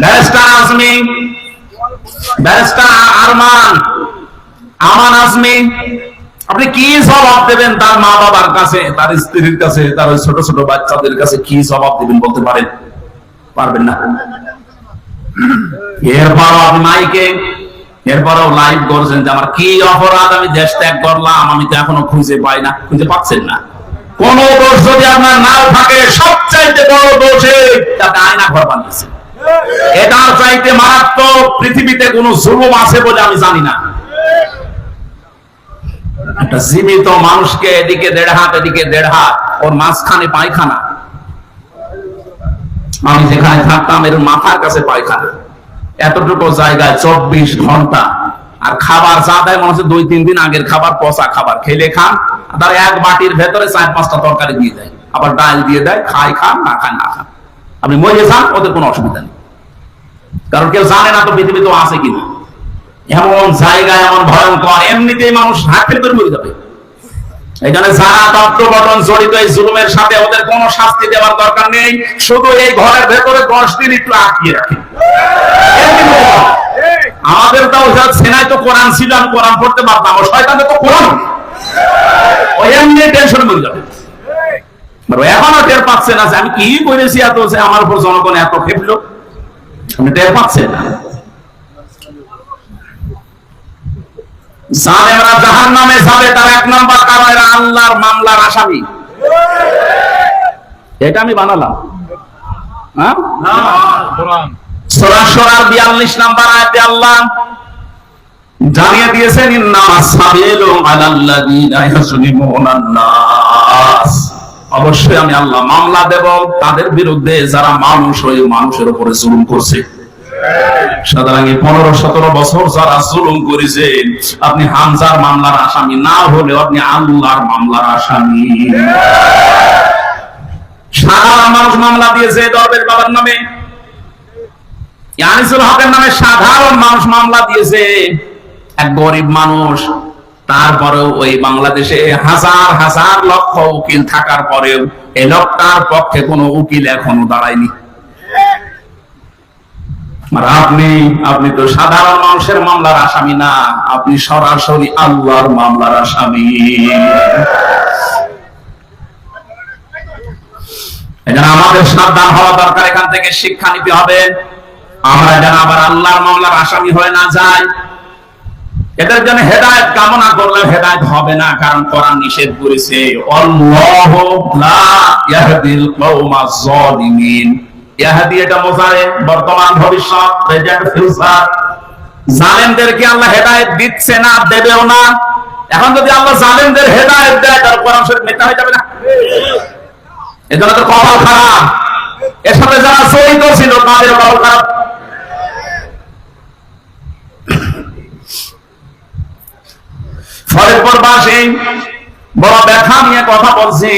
ব্যারিস্টার আজমি, ব্যারিস্টার আরমান, আমান আজমি, আপনি কি জবাব দেবেন তার মা বাবার কাছে, তার স্ত্রীর কাছে, তার ওই ছোট ছোট বাচ্চাদের কাছে কি জবাব দেবেন বলতে পারেন? পারবেন না। এরপরও আপনি মাইকে, এরপরও লাইভ করছেন যে আমার কি অপরাধ, আমি দেশ ত্যাগ করলাম, আমি তো এখনো খুঁজে পাই না। খুঁজে পাচ্ছেন না। কোন দোষ যদি আপনার নাও থাকে, সবচাইতে বড় দোষে তাকে আয়না ঘর বানিয়েছে। এটার চাইতে মারাত্মক পৃথিবীতে কোন জুলুম আছে বলে আমি জানি না। একটা জীবিত মানুষকে এদিকে 1.5 হাত, এদিকে 1.5 হাত, ওর মাঝখানে পায়খানা। আমি যেখানে থাকতাম এর মাথার কাছে পায়খানা, এতটুকু জায়গায় 24 ঘন্টা। আর খাবার যা দেয় মনে হচ্ছে 2-3 দিন আগের খাবার, পচা খাবার। খেলে খান, তার এক বাটির ভেতরে 4-5টা তরকারি দিয়ে দেয়, আবার ডাল দিয়ে দেয়, খাই খান, না খান না খান। আপনি মরে যান, ওদের কোনো অসুবিধা নেই, কারণ কেউ জানে না তো পৃথিবীতে আছে কিনা। এমন জায়গায় এমন ভয়ঙ্কর, এমনিতেই মানুষ হাঁটতে করে মরে যাবে। এই জন্য যারা তত্ত্ববটন জড়িত এই জুলুমের সাথে, ওদের কোনো শাস্তি দেওয়ার দরকার নেই, শুধু এই ঘরের ভেতরে 10 দিন একটু আটকিয়ে রাখে। আমাদের তাও সেনায় তো কোরআন ছিল, আমি কোরআন পড়তে পারতাম, শয়তানের তো কোরআন, ওই এমনি টেনশন মরে যাবে। এখনো টের পাচ্ছে না যে আমি কি করেছি, এত আমার উপর জনগণ এত খেপলো, আপনি টের পাচ্ছেন না। জালেমরা জাহান্নামে যাবে, তার 1 নাম্বার কারণ এরা আল্লাহর মামলার আসামি। এটা আমি বানালাম, হ্যাঁ? সূরা শুরার 42 নাম্বার আয়াতে আল্লাহ জানিয়ে দিয়েছেন, ইন্নামাস সাবিলু আলাল্লাযীনা ইয়াজলিমুনান নাস। অবশ্যই আমি আল্লাহ মামলা দেব তাদের বিরুদ্ধে যারা মানুষ হয়ে মানুষের উপরে জুলুম করছে। সুতরাং 15-17 বছর যারা জুলুম করেছেন, আপনি হামজার মামলার আসামি না হলেও আপনি আল্লাহর মামলার আসামি। সাধারণ মানুষ মামলা দিয়েছে দরবেশ বাবার নামে, আনিসুল হকের নামে সাধারণ মানুষ মামলা দিয়েছে, এক গরিব মানুষ। তারপরেও ওই বাংলাদেশে হাজার হাজার লক্ষ উকিল থাকার পরেও এই লোকটার পক্ষে কোনো উকিল এখনো দাঁড়ায়নি। আপনি তো সাধারণ মানুষের মামলার আসামি না, আপনি সরাসরি আল্লাহর মামলার আসামি। এজন্য আমাদের সাবধান হওয়া দরকার, এখান থেকে শিক্ষা নিতে হবে। আমরা যেন আবার আল্লাহর মামলার আসামি হয়ে না যাই। এদের জন্য হেদায়েত কামনা করলে হেদায়েত হবে না, কারণ কোরআন নিষেধ করেছে, আল্লাহু লা ইয়াহদিল কওমাজ জালিমিন। ইয়াহদি এটা মুজারে, বর্তমান ভবিষ্যৎ, প্রেজেন্ট ফিউচার। জালেমদেরকে আল্লাহ হেদায়েত দিচ্ছে না, দেবেও না। এখন যদি আল্লাহ জালেমদের হেদায়েত দেয়, তার কোরআন শরীফ মিথ্যা হয়ে যাবে না? এজন্য তো কপাল খারাপ, এর সাথে যারা জড়িত ছিল তাদের কপাল খারাপ। ফরিদপুর বাসী বড় ব্যথা নিয়ে কথা বলছি।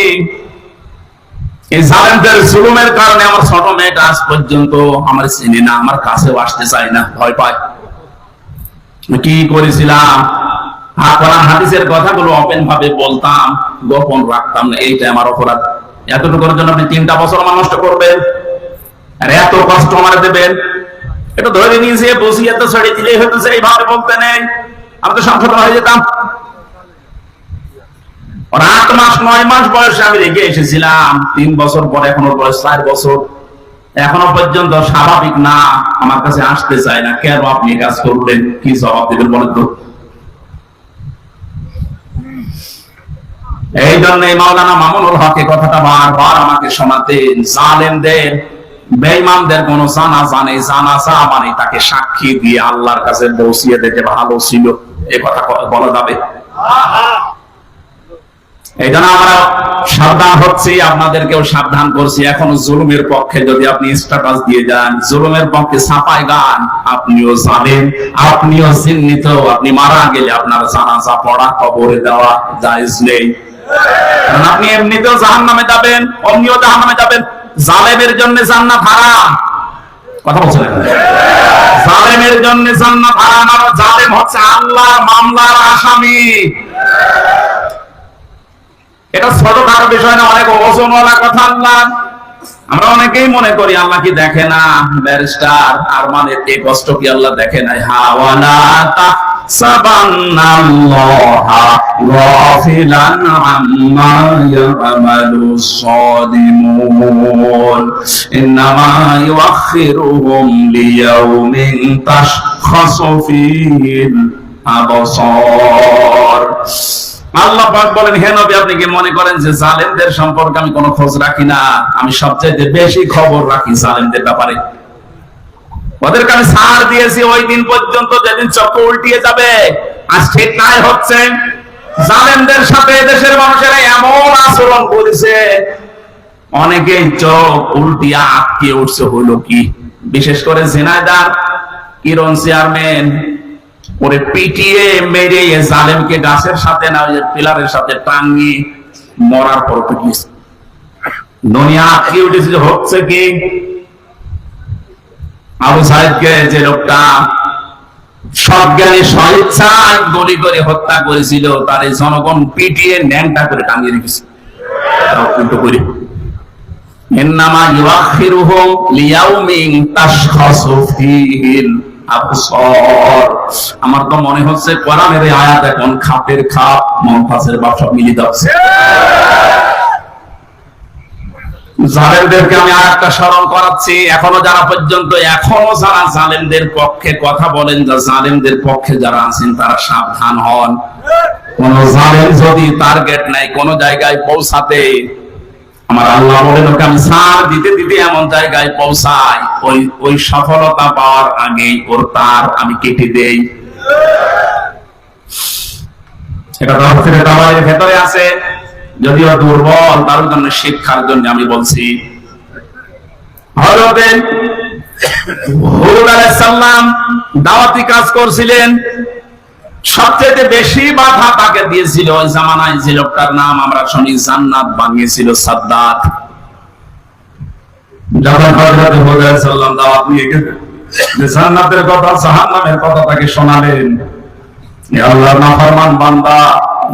এই জালেমদের জুলুমের কারণে আমার ছোট মেয়েটা আজ পর্যন্ত আমার চিনি না, আমার কাছেও আসতে চায় না, ভয় পায়। কি করেছিলাম, কোরআন হাদিসের কথাগুলো ওপেন ভাবে বলতাম, গোপন রাখতাম না, এইটা আমার অপরাধ। এতটুকুর জন্য আপনি 3টা বছর আমার নষ্ট করবেন আর এত কষ্ট আমার দেবেন? এটা ধরে নিয়েছে বসিয়ে তো ছেড়ে দিলেই হয়তো এইভাবে বলতে নেই, আমি তো সংশোধন হয়ে যেতাম। 8 মাস 9 মাস বয়সে আমি রেখে এসেছিলাম, 3 বছর পরে এখন ওর বয়স 4 বছর, এখনো পর্যন্ত স্বাভাবিক না, আমার কাছে আসতে চায় না। কেন আপনি কাজ করলেন? কি জবাব দেবেন বলেন তো? এই জন্য মাওলানা মামুনুল হক কথাটা বারবার আমাকে শোনাতেন, জালেমদের বেঈমানদের কোন জানাজা নেই, জানাজা মানে তাকে সাক্ষী দিয়ে আল্লাহর কাছে পৌঁছিয়ে দিতে ভালো ছিল, এই কথা বলা যাবে। এই জন্য আমরা সাবধান হচ্ছি, আপনাদেরকেও সাবধান করছি। এখন জুলুমের পক্ষে যদি আপনি স্ট্যাটাস দিয়ে যান, জুলুমের পক্ষে ছাপায় গান, আপনিও জানেন, আপনিও চিহ্নিত, আপনি মারা গেলে আপনার জানাজা পড়া, কবরে দেওয়া জায়েজ নেই। কারণ আপনি এমনিতেও জাহান্নামে যাবেন, অমনিও জাহান্নামে যাবেন। জালেমের জন্য জান্নাত হারাম, কথা বলছেন না? জালেমের জন্য জান্নাত হারাম, আর জালেম হচ্ছে আল্লাহর মামলার আসামি। এটা ছোটখাটো বিষয় না, অনেক ওজনওয়ালা কথা। আল্লাহ, আমরা অনেকেই মনে করি আল্লাহ কি দেখে না, ব্যারিস্টার আর মানে এই কষ্ট কি আল্লাহ দেখে না? হাওয়ালা তাহসাবান্নাল্লাহা গাফিলান আম্মা ইয়ামালুস সালিমুন, ইন্নামা ইউআখিরুহুম লিয়াউমিন তাশখাসু ফীহিল আবসার। আল্লাহ পাক বলেন, হে নবী, আপনি কি মনে করেন যে জালেমদের সম্পর্কে আমি কোনো খোঁজ রাখি না? আমি সবচেয়ে বেশি খবর রাখি জালেমদের ব্যাপারে। ওদেরকে আমি ছাড় দিয়েছি ওই দিন পর্যন্ত যেদিন চক্র উল্টিয়ে যাবে। আজ ঠিক নাই হচ্ছে, জালেমদের সাথে দেশের মানুষেরা এমন আচরণ করেছে, অনেকেই চোখ উল্টিয়া আটকে উঠছে। হলো কি? বিশেষ করে ঝিনাইদহ কিরণ চেয়ারম্যান ওরে পিটিয়ে মেরে জালেমকে গাছের সাথে না পিলারের সাথে টাঙিয়ে মরার পর পিটিয়েছে। দুনিয়া আটকে উঠেছিল। হচ্ছে কি? আবু সাইদকে যে লোকটা সজ্ঞানে স্বেচ্ছায় গুলি করে হত্যা করেছিল, তার এই জনগণ পিটিয়ে ন্যাংটা করে টাঙিয়ে রেখেছে। উল্টো করে ইন্নামা ইউআখিরুহুম লিয়াউমিন তাশখাসু ফীহিল আবসার। আমার তো মনে হচ্ছে কোরআনের এই আয়াত এখন খাপের খাপ মমতাজের বাপ সব মিলিয়ে যাচ্ছে। জালেমদেরকে আমি আরেকটা স্মরণ করাচ্ছি, এখনো যারা জালেমদের পক্ষে কথা বলেন, যা জালেমদের পক্ষে যারা আছেন তারা সাবধান হন। কোন জালেম যদি টার্গেট নাই কোন জায়গায় পৌঁছাতে, আমার আল্লাহ বলেন ওকে আমি ছাড় দিতে দিতে এমন জায়গায় পৌঁছাই, ওই সফলতা পাওয়ার আগেই ওর তার আমি কেটে দেই। এটা তাফসীরে তাবারীর ভেতরে আছে, যদিও দুর্বল, তার জন্য শিক্ষার জন্য আমি বলছি। হযরত হুদ আলাইহিস সালাম দাওয়াতি কাজ করছিলেন, সবচেয়ে বেশি বাধা তাকে দিয়েছিল ওই জামানায় যে লোকটার নাম আমরা শুনি জান্নাত বানিয়েছিল, সাদ্দাত। যখন হযরত হুদ আলাইহিস সালাম দাওয়াত নিয়ে গেলেন, যে জান্নাতের কথা জাহান্নামের কথা তাকে শোনালেন, আল্লাহর নাফরমান বান্দা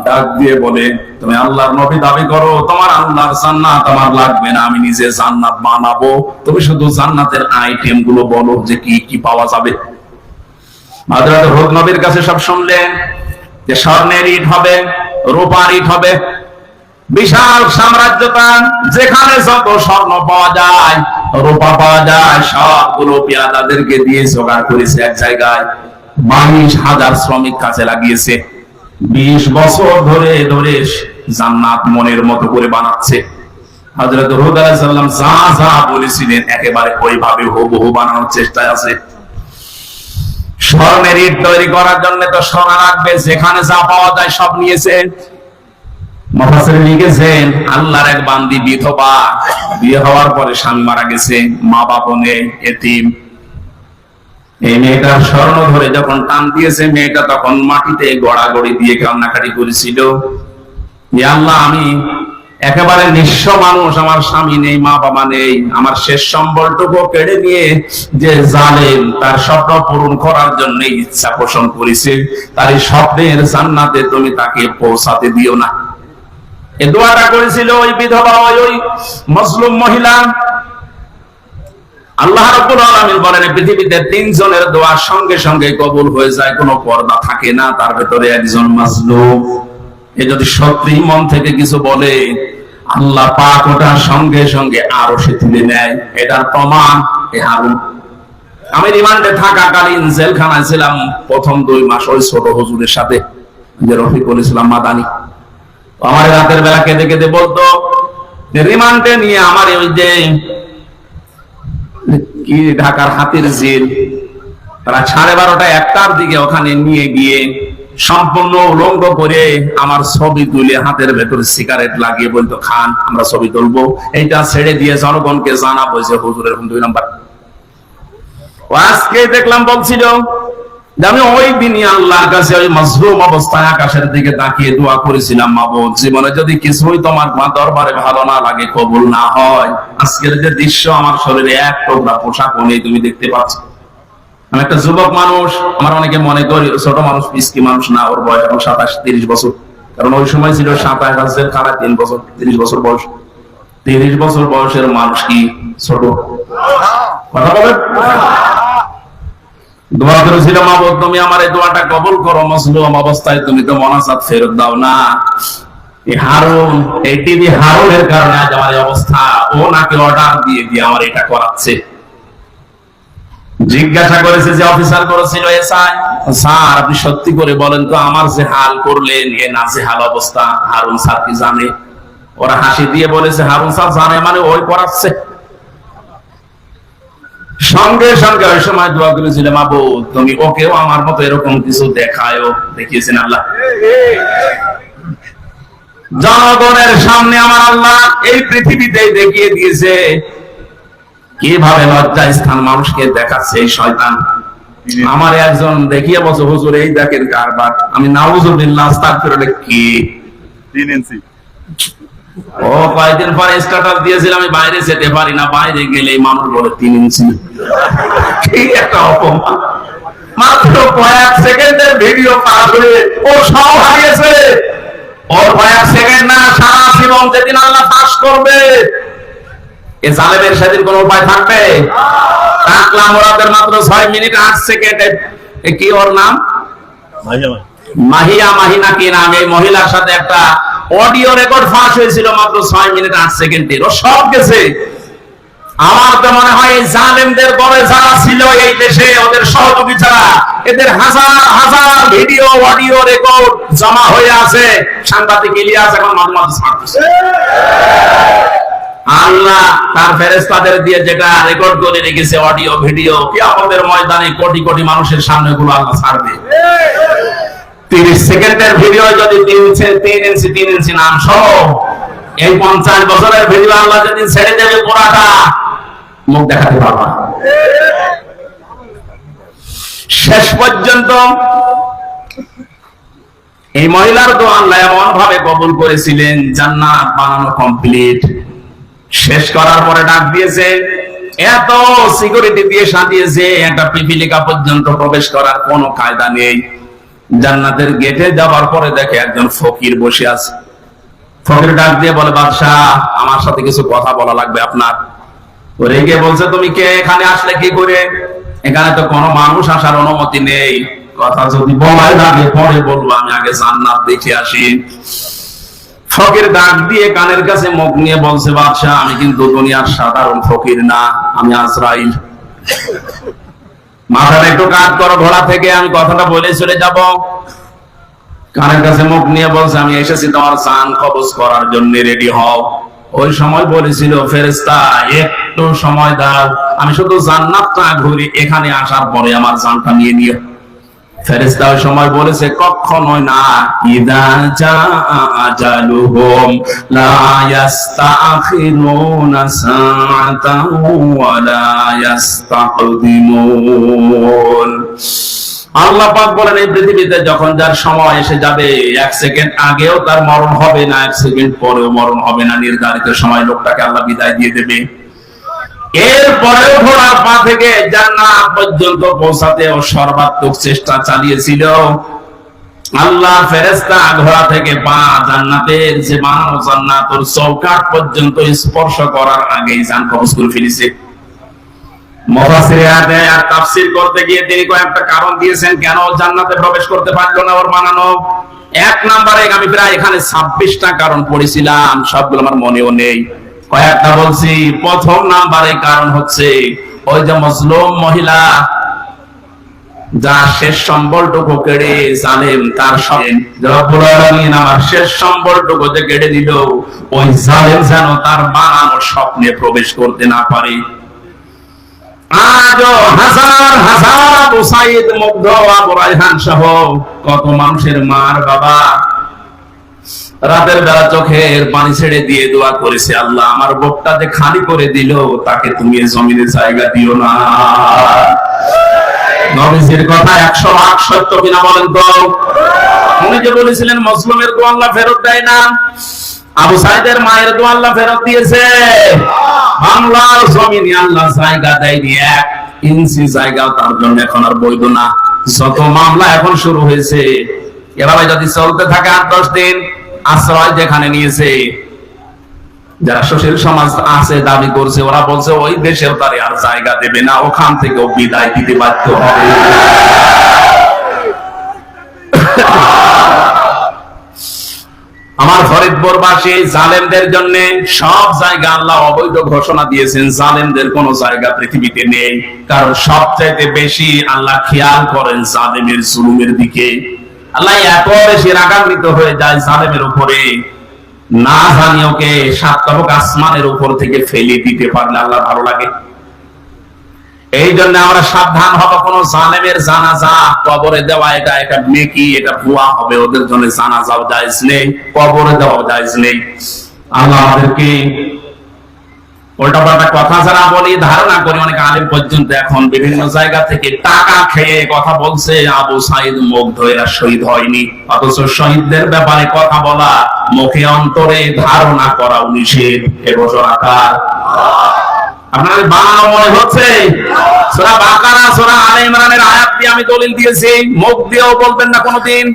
ডাক দিয়ে বলে, তুমি আল্লাহর নবী দাবি করো, তোমার আল্লাহর জান্নাত আমার লাগবে না, আমি নিজে জান্নাত বানাবো, তুমি শুধু জান্নাতের আইটেম গুলো বলো যে কি কি পাওয়া যাবে। হযরত হুদ নবীর কাছে সব শুনলেন যে স্বর্ণের ইট হবে, রূপার ইট হবে, বিশাল সাম্রাজ্যবান, যেখানে যত স্বর্ণ পাওয়া যায়, রূপা পাওয়া যায়, সবগুলো পেয়াদাদেরকে দিয়ে জোগাড় করেছে এক জায়গায়। 22,000 শ্রমিক কাজে লাগিয়েছে, 20 বছর ধরে ধরে জান্নাত মনের মতো করে বানাচ্ছে। হযরত হুদ আলাইহিস সালাম যা যা বলেছিলেন একেবারে ওইভাবে হুবহু বানানোর চেষ্টায় আছে। স্বর্ণের ইট তৈরি করার জন্য তো সোনা লাগবে, যেখানে যা পাওয়া যায় সব নিয়েছে। মুফাসসির লিখেছেন আল্লাহর এক বান্দি বিধবা, বিয়ে হওয়ার পরে স্বামী মারা গেছে, মা বাবা নেই, এতিম। এই মেয়েটার স্বর্ণ ধরে যখন টান দিয়েছে, মেয়েটা তখন মাটিতে গড়াগড়ি দিয়ে কান্নাকাটি করেছিল, আল্লাহ আমি একেবারে নিঃস্ব মানুষ, আমার স্বামী নেই, মা বাবা নেই, আমার শেষ সম্বলটুকু কেড়ে নিয়ে যে জালেম তার স্বপ্ন পূরণ করার জন্য ইচ্ছা পোষণ করেছে, তার এই স্বপ্নের জান্নাতে তুমি তাকে পৌঁছাতে দিও না। এই দোয়াটা করেছিল ওই বিধবা, ওই মুসলিম মহিলা। আল্লাহ রাব্বুল আলামিন বলেন পৃথিবীতে 3 জনের দোয়া সঙ্গে সঙ্গে কবুল হয়ে যায়, কোনো পর্দা থাকে না, তার ভেতরে একজন মাজলুম। এ যদি সত্যি মন থেকে কিছু বলে, আল্লাহ পাক ওটা সঙ্গে সঙ্গে আরো সে তুলে নেয়। এটার প্রমাণ এ হারুন। আমি রিমান্ডে থাকাকালীন জেলখানায় ছিলাম প্রথম 2 মাস ওই ছোট হুজুরের সাথে, যে রফিকুল ইসলাম মাদানী। আমার রাতের বেলা কেঁদে কেঁদে বলতো রিমান্ডে নিয়ে আমার ওই যে কি ঢাকার হাতির জেল, তারা 12:30 1টার দিকে ওখানে নিয়ে গিয়ে সম্পূর্ণ উলঙ্গ করে আমার ছবি তুলে হাতের ভেতরে সিগারেট লাগিয়ে বলতো খান, আমরা ছবি তুলবো, এইটা ছেড়ে দিয়ে জনগণকে জানাবো যে হুজুরের 2 নাম্বার। আজকে দেখলাম বলছিল যে আমি ওই দিনই আল্লাহর কাছে ওই মাজলুম অবস্থায় আকাশের দিকে তাকিয়ে দোয়া করেছিলাম, মাবুদ জীবনে যদি কিছুই তোমার দরবারে ভালো না লাগে, কবুল না হয়, আজকের যে দৃশ্য আমার শরীরে এক টুকরা পোশাক নেই, তুমি দেখতে পাচ্ছ। আমি একটা যুবক মানুষ, আমার অনেকে মনে করি ছোট মানুষ, মিষ্টি মানুষ না, ওর বয়স এখন 27-30 বছর, কারণ ওই সময় ছিল 27 খারাপ 3 বছর, 30 বছর বয়স। 30 বছর বয়সের মানুষ কি ছোট? কথা বলেন। দোয়া করেছিল, মাবুদ তুমি আমার এই দোয়াটা কবুল করো, মজলুম অবস্থায় তুমি তো মোনাজাত ফেরত দাও না। এই হারুন, এই টিভি হারুনের কারণে আজ আমার এই অবস্থা। ও নাকি অর্ডার দিয়ে দিয়ে আমার এটা করাচ্ছে। জিজ্ঞাসা করেছে যে অফিসার করেছিল, এসআই স্যার আপনি সত্যি করে বলেন তো আমার যে হাল করলেন এ নাজেহাল অবস্থা হারুন স্যার কি জানে? ওরা হাসি দিয়ে বলেছে হারুন স্যার জানে মানে ওই করাচ্ছে। সঙ্গে সঙ্গে ওই সময় দোয়া করেছিল, মাবুদ তুমি ওকেও আমার মতো এরকম কিছু দেখায়ও। দেখিয়েছেন আল্লাহ জনগণের সামনে, আমার আল্লাহ এই পৃথিবীতেই দেখিয়ে দিয়েছে কিভাবে লজ্জা স্থান মানুষকে দেখাচ্ছে এই শয়তান। আমার একজন দেখিয়ে বলছে হুজুর এই দেখেন কারবার। আমি নাউজুবিল্লাহ আস্তাগফিরুল্লাহ কি 3 ইঞ্চি। ও কয়েকদিন পরে স্ট্যাটাস দিয়েছিল আমি বাইরে যেতে পারি না, বাইরে গেলে মানুষ বলে 3 ইঞ্চি। কি একটা অপমান! মাত্র কয়েক সেকেন্ডের ভিডিও পার হয়ে ও সব হারিয়েছে। ওর কয়েক সেকেন্ড না, সারা জীবন যেদিন আল্লাহ ফাঁস করবে এ জালেমের সেদিন কোন উপায় থাকবে? টাকলা মোরাদের মাত্র 6 মিনিট 8 সেকেন্ডে, কি ওর নাম মাহিয়া মাহিনা কি নাম, এই মহিলার সাথে একটা অডিও রেকর্ড ফাঁস হয়েছিল মাত্র 6 মিনিট 8 সেকেন্ডের। ও সব গেছে। আমার তো মনে হয় এই জালেমদের পরে যারা ছিল এই দেশে, ওদের সহযোগী ছাড়া এদের হাজার হাজার ভিডিও অডিও রেকর্ড জমা হয়ে আছে। সাংবাদিক ইলিয়াস এখন মাঝে মাঝে ছাড়তেছে। আল্লাহ তার ফেরেশতাদের দিয়ে যেটা রেকর্ড করে রেখেছে অডিও ভিডিও, কিয়ামতের ময়দানে কোটি কোটি মানুষের সামনে গুলো আল্লাহ ছাড়বে। 30 সেকেন্ডের ভিডিও যদি 3 ইঞ্চি নাম সহ এই 50 বছরের ভিডিও আল্লাহ যদি ছেড়ে দেবে, পুরাটা মুখ দেখাতে পারবা। শেষ পর্যন্ত এই মহিলার দোয়া আল্লাহ এমন ভাবে কবুল করেছিলেন, জান্নাত বানানো কমপ্লিট। শেষ করার পরে ডাক দিয়েছে, এত সিকিউরিটি দিয়ে সাজিয়েছে, একটা পিপিলিকা পর্যন্ত প্রবেশ করার কোনো কায়দা নেই। জান্নাতের গেটে যাওয়ার পরে দেখে একজন ফকির বসে আছে। ফকির ডাক দিয়ে বলে, বাদশাহ আমার সাথে কিছু কথা বলা লাগবে আপনার। রেগে বলছে, তুমি কে, এখানে আসলে কি করে? এখানে তো কোনো মানুষ আসার অনুমতি নেই। কথা যদি বলাই লাগে পরে বলবো, আমি আগে জান্নাত দেখে আসি। ফকির ডাক দিয়ে কানের কাছে মুখ নিয়ে বলছে, বাদশাহ আমি কিন্তু দুনিয়ার সাধারণ ফকির না, আমি আজরাইল। মাথাটা একটু কাট করো ঘোড়া থেকে, আমি কথাটা বলে চলে যাব। কানের কাছে মুখ নিয়ে বলছে, আমি এসেছি তোমার জান কবজ করার জন্য, রেডি হও। ওই সময় বলেছিল, ফেরেশতা একটু সময় দাও, আমি শুধু জান্নাতটা ঘুরি, এখানে আসার পরে আমার জানটা নিয়ে নিও। ফেরেশতা ওই সময় বলেছে, কখনোই না। ইদা জা আজালুহুম লা ইস্তাখিরুনা সাআতান ওয়া লা ইস্তাকদিমুন। আল্লাহ পাক বলেন এই পৃথিবীতে যখন যার সময় এসে যাবে, 1 সেকেন্ড আগেও তার মরণ হবে না, 1 সেকেন্ড পরেও মরণ হবে না, নির্ধারিত সময় লোকটাকে আল্লাহ বিদায় দিয়ে দেবে। এরপরেও ঘোড়ার পা থেকে জান্নাত পর্যন্ত পৌঁছাতে ও সর্বাত্মক চেষ্টা চালিয়েছিল। আল্লাহ ফেরেশতা ঘোড়া থেকে পা জান্নাতের যে বানানো জান্নাত ওর চৌকাঠ পর্যন্ত স্পর্শ করার আগেই জান কবজ করে ফেলেছে। মুফাসসিরে আর তাফসীর করতে গিয়ে তিনি কয়েকটা কারণ দিয়েছেন কেন জান্নাতে প্রবেশ করতে পারলো না ওর বানানো। এক নম্বরে আমি প্রায় এখানে 26টা কারণ পড়েছিলাম, সবগুলো আমার মনেও নেই, কয়েকটা বলছি। প্রথম নাম্বারে কারণ হচ্ছে ওই যে মজলুম মহিলা যার শেষ সম্বলটুকু কেড়ে জালেম তার রব্বুল আলামিন আমার শেষ সম্বলটুকু যে কেড়ে দিল, ওই জালেম যেন তার বানানো স্বপ্নে প্রবেশ করতে না পারে। আজও হাজার হাজার আবু সাইদ, মুগ্ধ, আবু রায়হান সহ কত মানুষের মার বাবা রাতের বেলা চোখের পানি ছেড়ে দিয়ে দোয়া করেছে, আল্লাহ আমার বুকটা যে খালি করে দিল তাকে তুমি এই জমিনে জায়গা দিও না। নবীজির কথা 108 সত্য কিনা বলেন তো? উনি যে বলেছিলেন মুসলিমের দোয়া আল্লাহ ফেরত দেয় না, আবু সাইদের মায়ের দোয়া আল্লাহ ফেরত দিয়েছে। বাংলার জমিনে আল্লাহ জায়গা দেয়নি, 1 ইঞ্চি জায়গা তার জন্য এখন আর বৈধ না। যত মামলা এখন শুরু হয়েছে এভাবে যদি চলতে থাকে 8-10 দিন, আশ্রয় যেখানে নিয়েছে যারা সুশীল সমাজ আছে দাবি করছে, ওরা বলছে ওই দেশেও তারে আর জায়গা দেবে না, ওখান থেকেও বিদায় দিতে বাধ্য হবে। আমার ফরিদপুরবাসী জালেমদের জন্য সব জায়গা আল্লাহ অবৈধ ঘোষণা দিয়েছেন, জালেমদের কোন জায়গা পৃথিবীতে নেই। কারণ সবচাইতে বেশি আল্লাহ খেয়াল করেন জালেমের জুলুমের দিকে। আল্লাহ এত বেশি রাগান্বিত হয়ে যায় জালেমের উপরে, না জানি ওকে 7 তবক আসমানের উপর থেকে ফেলে দিতে পারলে আল্লাহ ভালো লাগে। এই জন্য আমরা সাবধান হব, কোন জালেমের জানাজা কবরে দেওয়া এটা একটা নেকি, এটা ভুয়া হবে। ওদের জন্য জানাজাও জায়েজ নেই, কবরে দেওয়াও জায়েজ নেই। আল্লাহ আমাদেরকে উল্টাপাল্টা কথা যারা বলি, ধারণা করি অনেক আলেম পর্যন্ত এখন বিভিন্ন জায়গা থেকে টাকা খেয়ে কথা বলছে, আবু সাইদ মুগ্ধ এরা শহীদ হয়নি, অথচ শহীদদের ব্যাপারে কথা বলা মুখে অন্তরে ধারণা করা নিষেধ। এবছর আকার আপনাদের বানানো মনে হচ্ছে? সূরা বাকারা, সূরা আলে ইমরানের আয়াত দিয়ে আমি দলিল দিয়েছি, মুখ দিয়েও বলবেন না কোনদিন,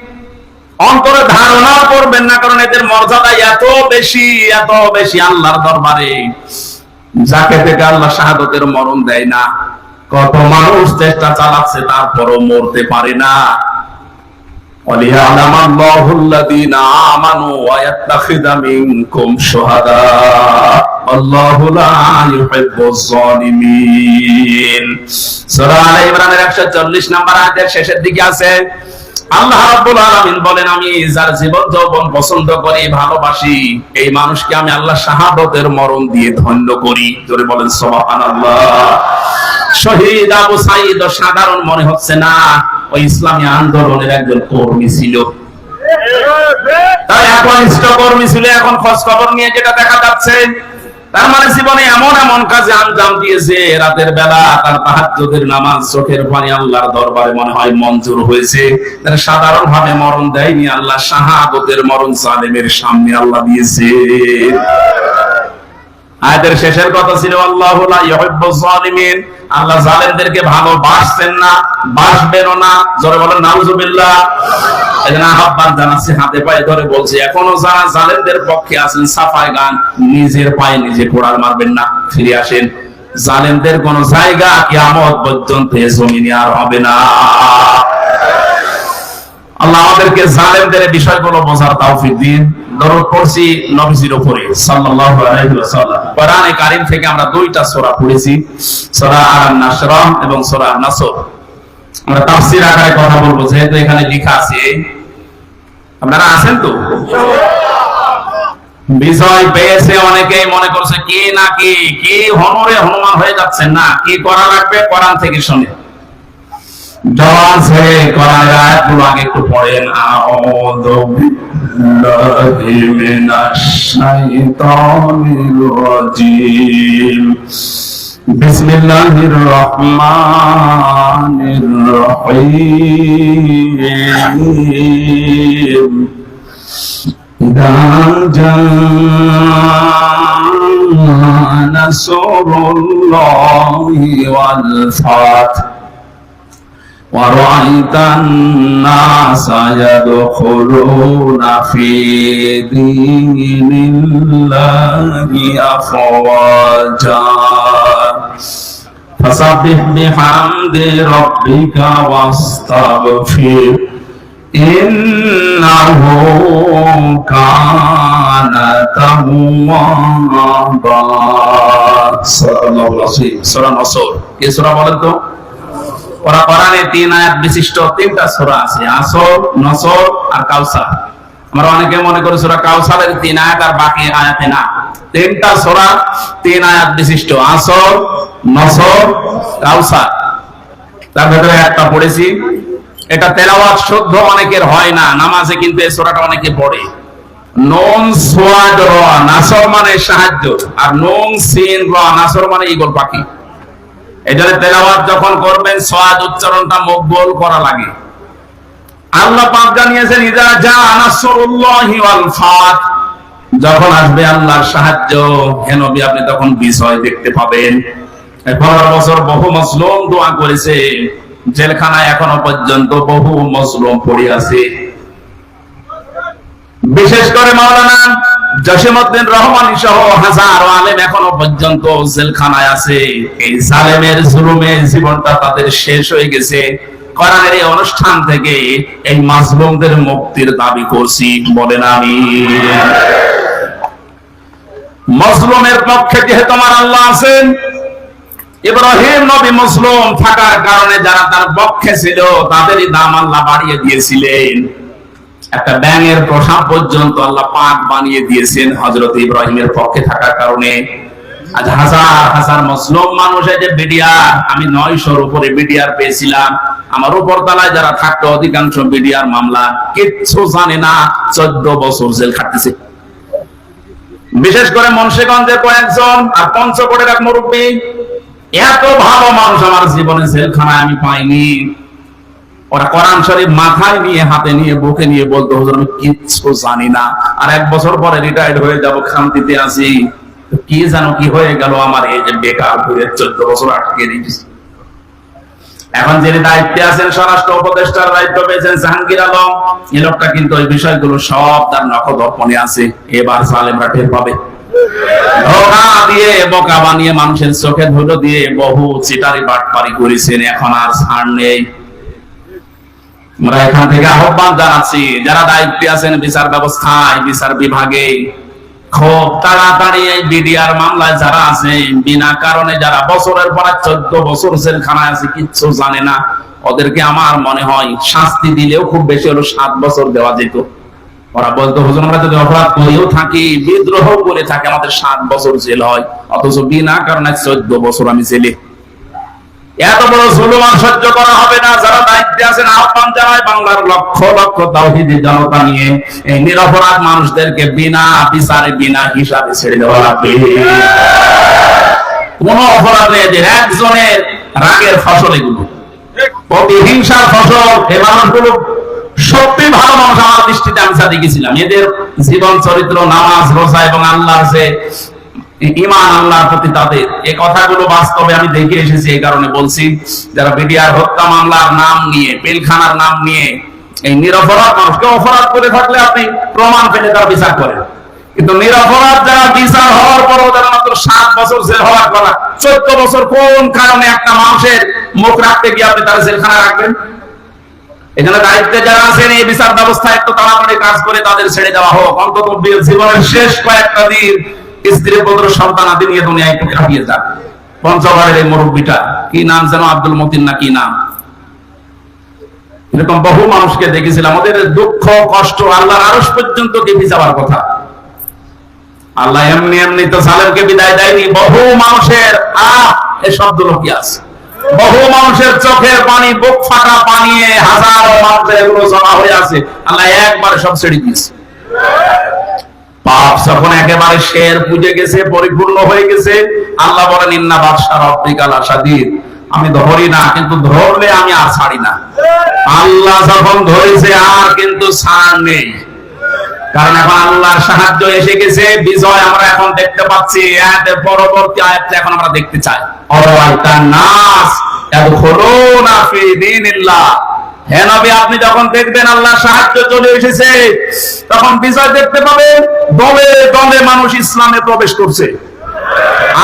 অন্তরে ধারণাও করবেন না, কারণ এদের মর্যাদা এত বেশি, এত বেশি আল্লাহর দরবারে, যাকে থেকে আল্লাহ শাহাদাতের মরণ দেয় না। কত মানুষ চেষ্টা চালাচ্ছে তারপরও মরতে পারে না। وَلِيَعْلَمَ اللَّهُ الَّذِينَ آمَنُوا وَيَتَّخِذَ مِنكُمْ شُهَدَاءَ وَاللَّهُ لَا يُحِبُّ الظَّالِمِينَ। সূরা আলে ইমরানের 140 নম্বর আয়াতের শেষের দিকে আছে, আল্লাহ রাব্বুল আলামিন বলেন, আমি যার জীবন যৌবন পছন্দ করি, ভালোবাসি, এই মানুষকে আমি আল্লাহ শাহাদাতের মরণ দিয়ে ধন্য করি। জোরে বলেন সুবহানাল্লাহ। শহীদ আবু সাইদ সাধারণ মনে হচ্ছে না, ওই ইসলামী আন্দোলনের একজন কর্মী ছিল, তার একনিষ্ঠ কর্মী ছিল। এখন খোঁজ খবর নিয়ে যেটা দেখা যাচ্ছে, তার মানে জীবনে এমন এমন কাজে আঞ্জাম দিয়েছে, রাতের বেলা তার তাহাজ্জুদের নামাজ, চোখের পানি আল্লাহর দরবারে মনে হয় মঞ্জুর হয়েছে। তার সাধারণ ভাবে মরণ দেয়নি, আল্লাহ শাহাদাতের মরণ জালেমের সামনে আল্লাহ দিয়েছে। আয়াতের শেষের কথা ছিল আল্লাহু লা ইউহিব্বুজ জালিমিন, আল্লাহ জালেমদেরকে ভালোবাসেন না, বাসবেনও না। জোরে বলেন নাউজুবিল্লাহ। এজন্য আহ্বান জানাচ্ছি, হাতে পায়ে ধরে বলছি, এখনো যারা জালেমদের পক্ষে আছেন, সাফায় গান, নিজের পায়ে নিজে কোড়াল মারবেন না, ফিরে আসেন। জালেমদের কোন জায়গা কিয়ামত পর্যন্ত এই জমিনে আর হবে না। আল্লাহ আমাদেরকে জালেমদের বিষয়গুলো বোঝার তৌফিক দিন। দরুদ পড়ছি নবীজির উপরে সাল্লাল্লাহু আলাইহি ওয়াসাল্লাম। কোরআনে কারীম থেকে আমরা 2টা সূরা পড়েছি, সূরা আন-নাসর এবং সূরা আন-নাসর। আমরা তাফসীর আকারে কথা বলবো, যেহেতু এখানে লেখা আছে। আপনারা আছেন তো? বিষয় পেয়েছে অনেকেই, মনে করছে কি না কি হনরে হনুমান হয়ে যাচ্ছেন না, কি করা লাগবে কোরআন থেকে শুনে। জবান ছেড়ে কোরআনের আয়াতগুলো আগে একটু পড়েন। আউযু বিল্লাহি মিনাশ শাইতানির রাজীম। বিসমিল্লাহির রহমানির রহিম। ইযা জাআ নাসরুল্লাহি ওয়াল ফাত وَرَأَيْتَ النَّاسَ يَدْخُلُونَ فِي دِينِ اللَّهِ أَفْوَاجًا فَسَبِّحْ بِحَمْدِ رَبِّكَ وَاسْتَغْفِرْهُ إِنَّهُ كَانَ تَوَّابًا সাল্লাল্লাহু আলাইহি সূরা নসর। কি সূরা বলেন তো? কোরআনে 3 আয়াত বিশিষ্ট 3টা সূরা আছে, আসর, নসর আর কাউসার। আমরা অনেকে মনে করি সূরা কাউসারের 3 আয়াত আর বাকি আয়াতে না। 3টা সূরা 3 আয়াত বিশিষ্ট, আসর, নসর, কাউসার। তার ভিতরে একটা পড়েছি, এটা তেলাওয়াত শুদ্ধ অনেকের হয় না, নামাজে কিন্তু এই সূরাটা অনেকে পড়ে। নুন সোয়াদ র, নাসর মানে সাহায্য, আর নুন সিন র, নাসর মানে ঈগল পাখি। এটারে তেলাওয়াত যখন করবেন সোয়াদ উচ্চারণটা মকবুল করা লাগে। আল্লাহ পাক জানিয়েছেন ইযা জাআ নাসরুল্লাহি ওয়াল ফাত, যখন আসবে আল্লাহর সাহায্য, হে নবী আপনি তখন বিজয় দেখতে পাবেন। 15 বছর বহু মুসলিম দোয়া করেছে, জেলখানায় এখনো পর্যন্ত বহু মুসলিম পড়ে আছে। বিশেষ করে মাওলানা জসিমউদ্দিন রহমানী সহ হাজারো আলেম এখনো পর্যন্ত জেলখানায় আছে। এই জালেমের জুলুমে জীবনটা তাদের শেষ হয়ে গেছে। কোরআনের এই অনুষ্ঠান থেকে এই মাজলুমদের মুক্তির দাবি করছি, বলেন আমিন। মাজলুমের পক্ষে যেহেতু আমার আল্লাহ আছেন, ইব্রাহিম নবী মুসলিম থাকার কারণে যারা তার পক্ষে ছিল তাদেরই দাম আল্লাহ বাড়িয়ে দিয়েছিলেন। একটা ব্যাঙের প্রসাব পর্যন্ত আল্লাহ পাক বানিয়ে দিয়েছেন হযরত ইব্রাহিমের পক্ষে থাকার কারণে। আজ হাজার হাজার মুসলিম মানুষ, এই যে বিডিআর, আমি 900-র উপরে বিডিআর পেয়েছিলাম। আমার উপর তলায় যারা থাকতো অধিকাংশ বিডিআর মামলা, কিচ্ছু জানে না, 14 বছর জেল খাটতেছে। বিশেষ করে মুন্সিগঞ্জের কয়েকজন আর পঞ্চগড়ের এক মুরব্বী, এত ভালো মানুষ আমার জীবনে জেলখানায় আমি পাইনি। ওরা কোরআন শরীফ মাথায় নিয়ে, হাতে নিয়ে, বুকে নিয়ে বলতো, হুজুর আমি কিচ্ছু জানি না, আর 1 বছর পরে রিটায়ার্ড হয়ে যাব, শান্তিতে আছি। কি জানো কি হয়ে গেল আমার, এই যে বেকার হয়ে 14 বছর আটকে দিয়েছি। এখন যিনি দায়িত্বে আছেন, স্বরাষ্ট্র উপদেষ্টার দায়িত্ব পেয়েছেন জাহাঙ্গীর আলম, এই লোকটা কিন্তু ওই বিষয়গুলো সব তার নখদর্পণে আছে। এবার জালেমরা টের পাবে। ধোঁকা দিয়ে, বোকা বানিয়ে, মানুষের চোখে ধুলো দিয়ে বহু চিটারি বাটপারি করেছেন, এখন আর ছাড় নেই। আমরা এখান থেকে আহ্বান জানাচ্ছি, যারা দায়িত্বে আছেন বিচার ব্যবস্থায়, বিচার বিভাগে, খুব তাড়াতাড়ি এই বিডিআর মামলায় যারা আছে, বিনা কারণে যারা বছরের পর 14 বছর জেলখানায় আছে, কিচ্ছু জানে না, ওদেরকে আমার মনে হয় শাস্তি দিলেও খুব বেশি হলো 7 বছর দেওয়া যেত। ওরা বলতো, হুজুর আমরা যদি অপরাধ করেও থাকি, বিদ্রোহ করে থাকি, আমাদের 7 বছর জেল হয়, অথচ বিনা কারণে 14 বছর আমি জেলে। এত বড় জুলুম আর সহ্য করা হবে না। যারা দায়িত্বে আছেন আহ্বান জানায়, বাংলার লক্ষ লক্ষ তাওহীদি জনতা নিয়ে এই নিরপরাধ মানুষদেরকে বিনা বিচারে, বিনা হিসাবে ছেড়ে দেওয়া লাগবে। কোন অপরাধে এদের একজনের রাগের ফসল, এগুলো প্রতিহিংসার ফসল। এই মানুষগুলো সত্যি ভালো মানুষ আমার দৃষ্টিতে আমি যা দেখেছিলাম, এদের জীবন চরিত্র, নামাজ, রোজা এবং আল্লাহর যে ঈমান, আল্লাহর প্রতি তাদের, এই কথাগুলো বাস্তবে আমি দেখে এসেছি। এই কারণে বলছি, যারা বিডিআর হত্যা মামলার নাম নিয়ে, পিলখানার নাম নিয়ে এই নিরপরাধ মানুষকে, অপরাধ করে থাকলে আপনি প্রমাণ পেলে তারা বিচার করেন, কিন্তু নিরপরাধ যারা বিচার হওয়ার পরও তারা মাত্র 7 বছর জেল হওয়ার কথা, 14 বছর কোন কারণে একটা মানুষের মুখ রাখতে গিয়ে আপনি তারা জেলখানায় রাখবেন? এখানে দায়িত্বে যারা আছেন, এই বিচার ব্যবস্থা একটু তাড়াতাড়ি কাজ করে তাদের ছেড়ে দেওয়া হোক। অন্তত জীবনের শেষ কয়েকটা দিন স্ত্রী পুত্র সন্তান আদি নিয়ে দুনিয়া একটু কাটিয়ে যাক। পঞ্চগড়ের এই মুরব্বীটা, কি নাম যেন, আব্দুল মতিন না কি নাম, এরকম বহু মানুষকে দেখেছিলাম। ওদের দুঃখ কষ্ট আল্লাহর আরশ পর্যন্ত কেঁপে যাওয়ার কথা। আল্লাহ এমনি এমনি তো জালেমকে বিদায় দেয়নি। বহু মানুষের এই শব্দগুলো কি আছে, বহু মানুষের চোখের পানি, বুক ফাটা পানি, হাজারো মানুষের এগুলো জমা হয়ে আছে, আল্লাহ একবারে সব ছেড়ে দিয়েছে। পাপ যখন একেবারে শের পুজে গেছে, পরিপূর্ণ হয়ে গেছে, আল্লাহ বলেন ইন্না বাদশা রাব্বিকা লাশাদীদ, আমি ধরি না, কিন্তু ধরলে আমি আর ছাড়ি না। আল্লাহ যখন ধরেছে আর কিন্তু ছাড় নেই, কারণ এখন আল্লাহর সাহায্য এসে গেছে, বিজয় আমরা এখন দেখতে পাচ্ছি। আয়াতের পরবর্তী আয়াতটা এখন আমরা দেখতে চাই। অরাইতান নাস ইয়াদখুলুনা ফি দীনিল্লাহ, হে নবী আপনি যখন দেখবেন আল্লাহর সাহায্য চলে এসেছে, তখন বিজয় দেখতে পাবেন, দলে দলে মানুষ ইসলামে প্রবেশ করছে।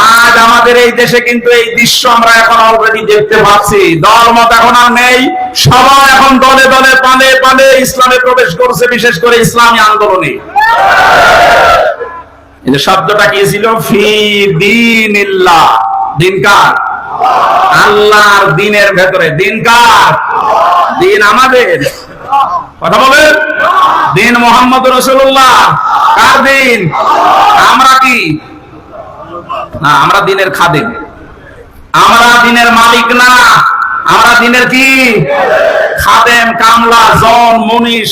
আজ আমাদের এই দেশে কিন্তু এই দৃশ্য আমরা এখন অলরেডি দেখতে পাচ্ছি। দলমত এখন আর নেই, সবাই এখন দলে দলে পালে পালে ইসলামে প্রবেশ করছে, বিশেষ করে ইসলামী আন্দোলনে। এই যে শব্দটা কি ছিল, ফি দীনিল্লাহ, দিন কার? আল্লাহর দিনের ভেতরে। দিন কার? দিন আমাদের। কথা বলেন, দিন মুহাম্মদ রাসূলুল্লাহ। কার দিন? আমরা কি না, আমরা দিনের খাদেম, আমরা দিনের মালিক না, আমরা দিনের কি খাদেম, কামলা, জন, মুনিশ,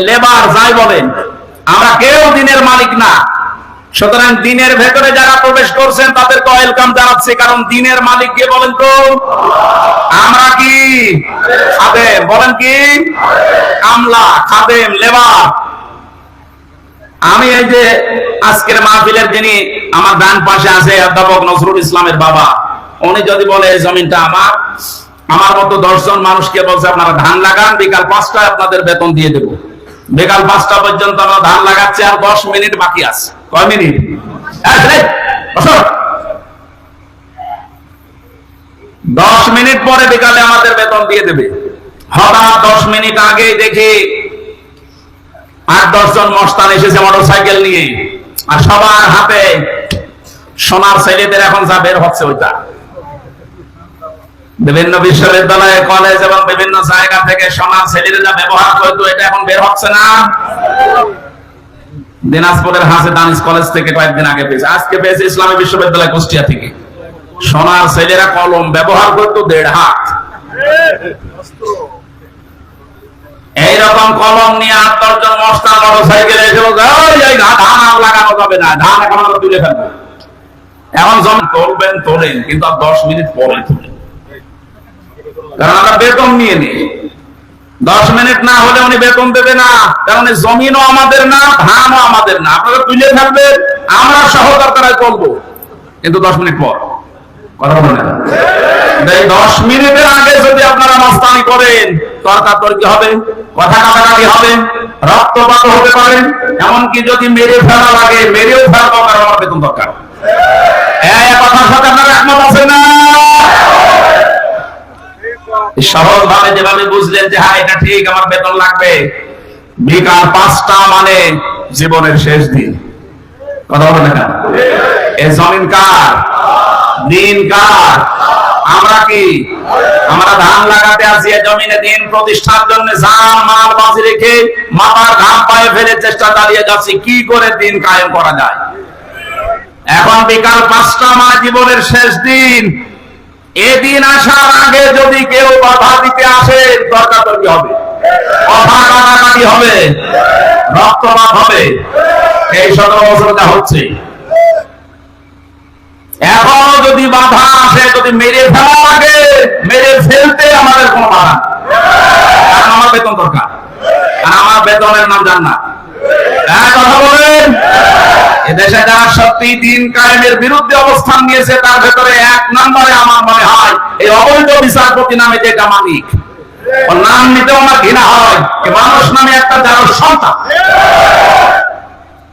লেবার যাই বলেন, আমরা কেউ দিনের মালিক না। সুতরাং দিনের ভেতরে যারা প্রবেশ করছেন তাদেরকে ওয়েলকাম জানাচ্ছি, কারণ দিনের মালিক কে বলেন তো? আমরা কি খাদেম, বলেন কি কামলা, খাদেম, লেবার। আমি এই যে আজকের মাহফিলের যিনি আমার ডান পাশে আছে, অধ্যাপক নজরুল ইসলামের বাবা, উনি যদি বলে এই জমিনটা আমার, আমার মতো 10 জন মানুষকে বলছে আপনারা ধান লাগান, বিকাল 5টায় আপনাদের বেতন দিয়ে দেব। বিকাল 5টা পর্যন্ত আমরা ধান লাগাচ্ছি, আর 10 মিনিট বাকি আছে। কয় মিনিট? 10 মিনিট পরে বিকালে আমাদের বেতন দিয়ে দেবে। হঠাৎ 10 মিনিট আগেই দেখি 8-10 জন মস্তান এসেছে মোটরসাইকেল নিয়ে, আর সবার হাতে সোনার ছেলেদের এখন যা বের হচ্ছে, ওইটা বিভিন্ন বিশ্ববিদ্যালয়, কলেজ এবং বিভিন্ন জায়গা থেকে সোনার ছেলেদের যা ব্যবহার করতো, এটা এখন বের হচ্ছে না। দিনাজপুরের হাসে দানিশ কলেজ থেকে কয়েকদিন আগে পেয়েছে, আজকে পেয়েছে ইসলামী বিশ্ববিদ্যালয় কুষ্টিয়া থেকে। সোনার ছেলেরা কলম ব্যবহার করতো 1.5 হাত। এইরকম কলম নিয়ে 8-10 জন মস্তান মোটরসাইকেলে এসে ধান আর লাগানো যাবে না, ধান এখন আমরা তুলে ফেলবো। এখন জমি তুলবেন তোলেন, কিন্তু আর 10 মিনিট পরে তুলেন, কারণ আমরা বেতন নিয়ে নিই। 10 মিনিট না হলে উনি বেতন দেবে না, কারণ জমিনও আমাদের না, ধানও আমাদের না। আপনারা তুলে ফেলবেন, আমরা সহযোগিতায় করবো, কিন্তু 10 মিনিট পর। কথা বলেন, 10 মিনিটের আগে যদি আপনারা মাস্তানি করেন, তর্কাতর্কি হবে, কথা কাটাকাটি হবে, রক্তপাত হতে পারে, এমনকি যদি মেরে ফেলা লাগে, মেরেও ফেলবো, কারণ আমার বেতন দরকার। এই কথার সাথে আপনারা একমত আছেন না? সহজ ভাবে যেভাবে বুঝলেন যে হ্যাঁ এটা ঠিক, আমার বেতন লাগবে, বিকাল 5টা মানে জীবনের শেষ দিন। কথা বলেন না? এই জমিন কার? দিন কার? আমরা কি? আমরা ধান লাগাতে আসি, এই জমিনে দিন প্রতিষ্ঠার জন্য জান মাল বাজি রেখে মাথার ঘাম পায়ে ফেলে চেষ্টা চালিয়ে যাচ্ছি কি করে দিন কায়েম করা যায়। এখন বিকাল 5টা মানে জীবনের শেষ দিন। এদিন আসার আগে যদি কেউ বাধা দিতে আসে, তর্কাতর্কি হবে, কথা কাটাকাটি হবে, রক্তপাত হবে। এই 17 বছর যা হচ্ছে, এখনো যদি বাধা আসে, যদি মেরে ফেলা লাগে, মেরে ফেলতে আমাদের কোনো বাধা, কারণ আমার বেতন দরকার, আর আমার বেতনের নাম জান্নাত। কথা বলেন, এদেশে যারা সত্যি দিন কায়েমের বিরুদ্ধে অবস্থান নিয়েছে, তার ভেতরে 1 নম্বরে আমার মনে হয় এই অবৈধ বিচারপতি নামে যেটা মালিক, ওর নাম নিতেও আমার ঘৃণা হয়। মানুষ নামে একটা যারা সন্তান,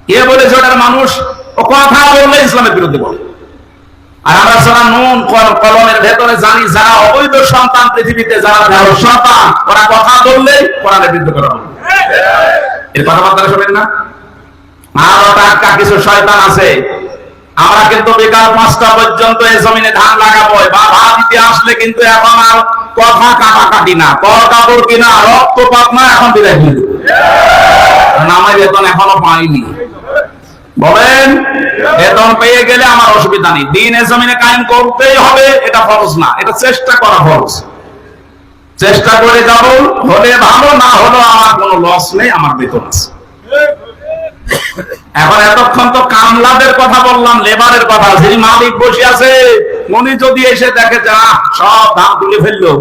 কে বলেছে ওটার মানুষ? ও কথা বললে ইসলামের বিরুদ্ধে বলে। আর আমরা যারা নুন কলমের ভেতরে জানি, যারা অবৈধ সন্তান পৃথিবীতে, যারা সন্তান, ওরা কথা বললে কোরআনের বিরুদ্ধে করা হবে। এর কথাবার্তা শোনেন না? আরো টাটকা কিছু শয়তান আছে, আমরা কিন্তু বিকাল 5টা পর্যন্ত এই জমিনে ধান লাগাবো, বাধা দিতে আসলে কিন্তু এখন আর কথা কাটাকাটি না, তর্কাতর্কি না, রক্তপাত না, এখন বিদায় দিয়ে দেব। আমার বেতন এখনো পাইনি, বলেন বেতন পেয়ে গেলে আমার অসুবিধা নেই। দিন এ জমিনে কায়েম করতেই হবে, এটা ফরজ না, এটা চেষ্টা করা ফরজ। চেষ্টা করে যাব, হলে ভালো, না হলো আমার কোনো লস নেই, আমার বেতন আছে। এখন এতক্ষণ তো কামলাদের কথা বললাম, লেবারের কথা। যিনি মালিক বসে আছে উনি যদি এসে দেখে যা সব ধান তুলে ফেললো,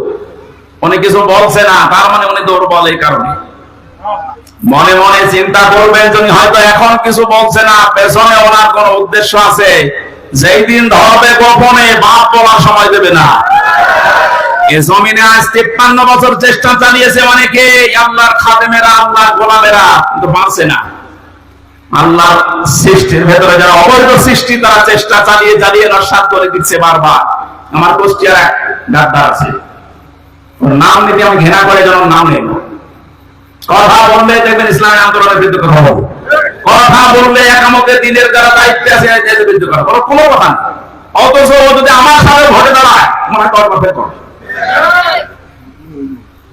উনি কিছু বলছে না, তার মানে উনি দুর্বল। এই কারণে মনে মনে চিন্তা করবেন, যদি হয়তো এখন কিছু বলছে না, পেছনে ওনার কোন উদ্দেশ্য আছে। যেই দিন ধরবে গোপনে, বাপ বলার সময় দেবে না। এ জমিনে আজ 53 বছর চেষ্টা চালিয়েছে অনেকে, আল্লাহর খাদেমেরা, আল্লাহর গোলামেরা, কিন্তু পারছে না। আল্লাহর সৃষ্টির ভেতরে যারা অবৈধ সৃষ্টি, তারা চেষ্টা চালিয়ে চালিয়ে নস্যাৎ করে দিচ্ছে বারবার। আমার কুষ্টিয়ার এক গাদ্দার আছে, ওর নাম নিতে আমি ঘৃণা করে, যেন নাম নেই। কথা বললে দেখবেন ইসলামী আন্দোলনের বিরুদ্ধে কথা বলবো, কথা বললে একামতের দিনের যারা দায়িত্বে আছে এদের বিরুদ্ধে কথা বলো, কোনো কথা না। অথচ যদি আমার সাথে ঘটে দাঁড়ায়, মনে হয়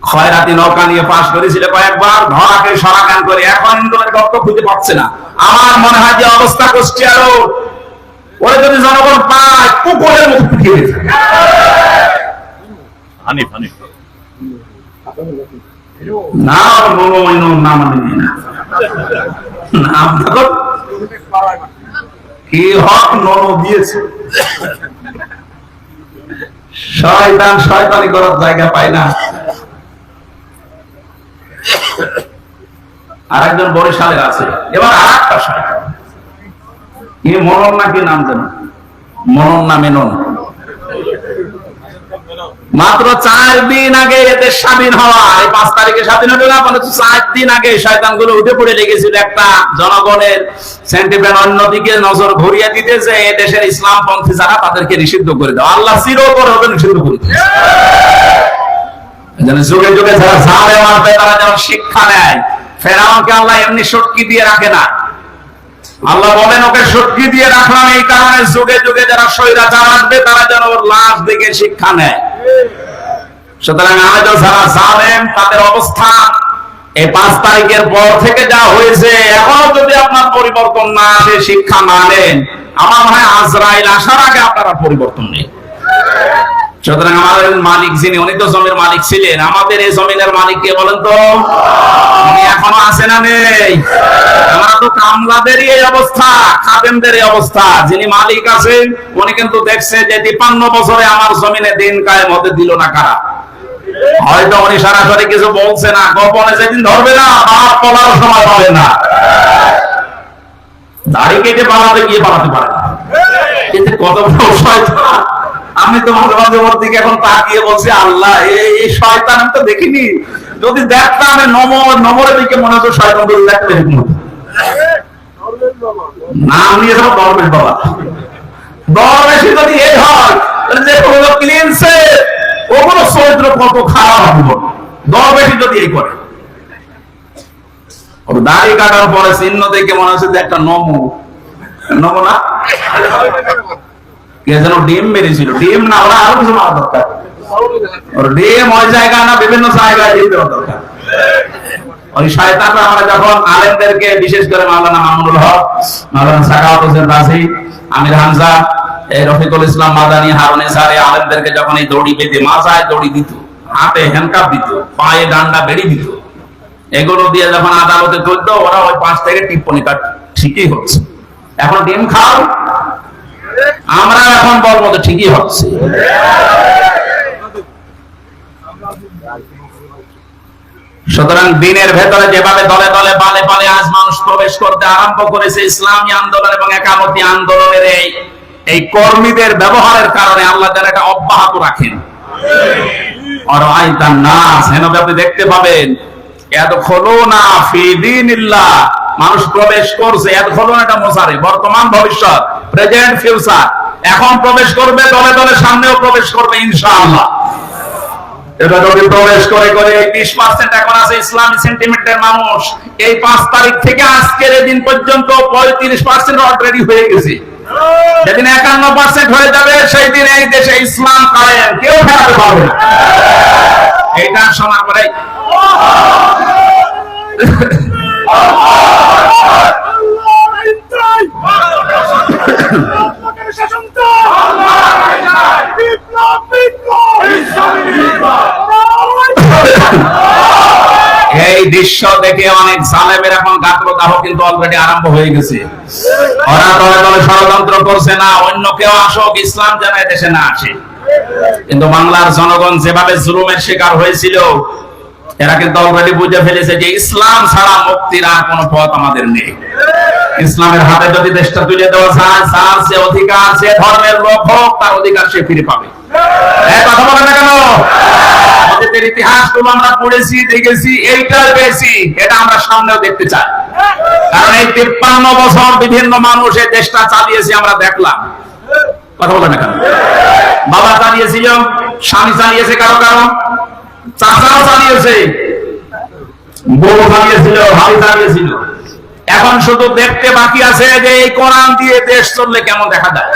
খয়রাতি নৌকা নিয়ে পাশ করেছিল কয়েকবার, ধরাকে সরাকান করে, এখন ইন্দোরের রক্ত খুঁজে পাচ্ছে না। আমার মনে হয় যে অবস্থা কুষ্টিয়ার, ওরা যদি জনগণ পায় কুকুরের মতো পিটিয়ে দিয়েছে। না নাম কি হক নন দিয়েছে, শয়তান শয়তানি করার জায়গা পায় না। আর একজন বরিশালের আছে, এবার আর একটা শয়তান, কি মনন নাকি নাম যেন, মনন না মেনন। মাত্র 4 দিন আগে এদের স্বাধীন হওয়া, এই 5 তারিখে স্বাধীন হলো না, মানে 4 দিন আগে শয়তানগুলো উঠে পড়ে লেগেছিল একটা জনগণের সেন্টিমেন্ট অন্যদিকে নজর ঘুরিয়ে দিতে, যে এই দেশের ইসলামপন্থী যারা, তাদেরকে নিষিদ্ধ করে দাও। আল্লাহ চিরতর হবে নিষিদ্ধ করে দিয়েছে। যুগে যুগে যারা জালেম আসবে, তারা যেন শিক্ষা নেয়। ফেরাউনকে আল্লাহ এমনি সটকি দিয়ে রাখে না। আল্লাহ বলেন, ওকে সটকি দিয়ে রাখলাম এই কারণে, যুগে যুগে যারা স্বৈরাচার আসবে, তারা যেন ওর লাশ দেখে শিক্ষা নেয়। সুতরাং আজও যারা জালেম, তাদের অবস্থা এই 5 তারিখের পর থেকে যা হয়েছে, এখনো যদি আপনার পরিবর্তন না আসে, শিক্ষা না নেন, আমার মনে হয় আজরাইল আসার আগে আপনারা পরিবর্তন নেই। সুতরাং আমাদের মালিক যিনি, উনি তো জমির মালিক ছিলেন। আমাদের এই জমিনের মালিক কে বলেন তো? উনি এখনো আছে না নেই? আমরা তো কামলাদেরই এই অবস্থা, খাদেমদের এই অবস্থা। যিনি মালিক আছেন উনি কিন্তু দেখছে যে 53 বছরে আমার জমিনে দিন কায়েম হতে দিল না কারা। হয়তো উনি সরাসরি কিছু বলছে না, গোপনে যেদিন ধরবে না, বাপ বলার সময় পাবে না। দাড়ি কেটে পালাতে গিয়ে পালাতে পারে না, কিন্তু কত বড় শয়তান। আমি তো মাঝে মাঝে ওর দিকে এখন তাকিয়ে বলছি, আল্লাহ এই শয়তান আমি তো দেখিনি, যদি দেখতাম নমরের দিকে মনে হতো শয়তান বলে দেখতে নাম নিয়ে যাবো দরবেশ বাবা। দরবেশই যদি এই হয়, যে কোনো ক্লিনসে ওগুলো চরিত্র কত খারাপ হবে, দরবেশই যদি এই করে। ওর দাড়ি কাটার পরে চিহ্ন দেখে মনে হচ্ছে যে একটা নমো না, কে যেন ডিম মেরেছিল, ডিম না, ওরা আরো কিছু মারা দরকার। ওর ডিম ওই জায়গা না, বিভিন্ন জায়গায় দিয়ে দেওয়া দরকার। ওই শয়তানরা আমরা যখন আলেমদেরকে, বিশেষ করে মাওলানা মামুনুল হক, মাওলানা সাখাওয়াত হোসেন রাজি, আমির হামজা, এই রফিকুল ইসলাম মাদানী, হারুন ইসহার, আলেমদেরকে যখন এই দড়ি বেঁধে, মাথায় দড়ি দিত, হাতে হ্যান্ডকাপ দিত, পায়ে ডান্ডা বেড়ি দিত, এগুলো দিয়ে যখন আদালতে তুলতো, ওরা ওই 5 থেকে টিপ্পনি কাট, ঠিকই হচ্ছে। এখন ডিম খাও, আমরা এখন বলবো তো ঠিকই হচ্ছে। সুতরাং দিনের ভেতরে যেভাবে দলে দলে পালে পালে আজ মানুষ প্রবেশ করতে আরম্ভ করেছে, ইসলামী আন্দোলন এবং একামতি আন্দোলনের এই কর্মীদের ব্যবহারের কারণে আল্লাহ তাআলা এটা অব্যাহত রাখেন। আর আইতান নাস, আপনি দেখতে পাবেন, ইয়াদখুলুনা ফি দীনিল্লাহ, মানুষ প্রবেশ করছে। ইয়াদখুলুনা এটা মুসারি, বর্তমান ভবিষ্যৎ, প্রেজেন্ট ফিউচার। এখন প্রবেশ করবে, দলে দলে সামনেও প্রবেশ করবে ইনশাআল্লাহ। এটা যদি প্রবেশ করে 20% এখন আছে ইসলামী সেন্টিমেন্টের মানুষ, এই 5 তারিখ থেকে আজকের এই দিন পর্যন্ত 35% অলরেডি হয়ে গেছে। যেদিন 51% হয়ে যাবে, সেই দিন এই দেশে ইসলাম কায়েম, কেউ ফেরাতে পারবে না। এইটা শোনার পরে এই দৃশ্য থেকে অনেক জালেমের এখন গাত্রদাহ কিন্তু অলরেডি আরম্ভ হয়ে গেছে। ওরা দলে দলে ষড়যন্ত্র করছে না অন্য কেউ আসুক, ইসলাম যেন দেশে না আসে। কিন্তু বাংলার জনগণ যেভাবে জুলুমের শিকার হয়েছিল, এরা কিন্তু অলরেডি বুঝে ফেলেছে যে ইসলাম ছাড়া মুক্তির আর কোনো পথ আমাদের নেই। ইসলামের হাতে যদি দেশটা তুলে দেওয়া যায়, যার যে অধিকার, যে ধর্মের লোক হোক, তার অধিকার সে ফিরে পাবে। কথা বলে না কেন? অতীতের ইতিহাসগুলো আমরা পড়েছি, দেখেছি, এইটার বেশি এটা আমরা সামনেও দেখতে চাই। কারণ এই 53 বছর বিভিন্ন মানুষ এই দেশটা চালিয়েছে, আমরা দেখলাম। কথা বলে না কেন? বাবা চালিয়েছিল, স্বামী চালিয়েছে, কারো কারো চাচাও চালিয়েছে, বউ চালিয়েছিল, ভাই চালিয়েছিল। এখন শুধু দেখতে বাকি আছে যে এই কোরআন দিয়ে দেশ চললে কেমন দেখা যায়।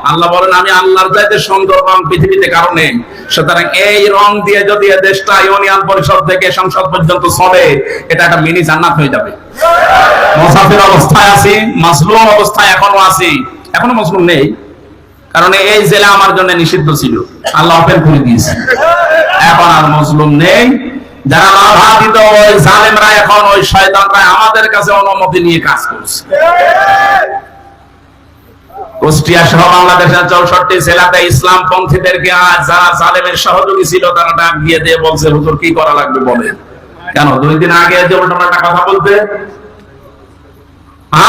আল্লাহ বলেন, আমি আল্লাহর চাইতে সুন্দর রং পৃথিবীতে কারো নেই। সুতরাং এই রং দিয়ে যদি দেশটা ইউনিয়ন পরিষদ থেকে সংসদ পর্যন্ত চলে, এটা একটা মিনি জান্নাত হয়ে যাবে। মুসাফির অবস্থায় আছি, মাসলুম অবস্থায় এখনো আছি। এখনো মাসলুম নেই, কারণ এই জেলা আমার জন্য নিষিদ্ধ ছিল, আল্লাহ ওপেন করে দিয়েছে। এখন আর মুসলিম নেই। যারা লাভান্বিত ওই জালেমরা, এখন ওই শয়তানরা আমাদের কাছে অনুমতি নিয়ে কাজ করছে। কুষ্টিয়া সহ বাংলাদেশের 64 জেলাতে ইসলাম পন্থীদেরকে আজ যারা জালেমের সহযোগী ছিল, তারা ডাক দিয়ে দিয়ে বলছে, হুজুর কি করা লাগবে বলেন। কেন? 2 দিন আগে যে উল্টোপাল্টা কথা বলতে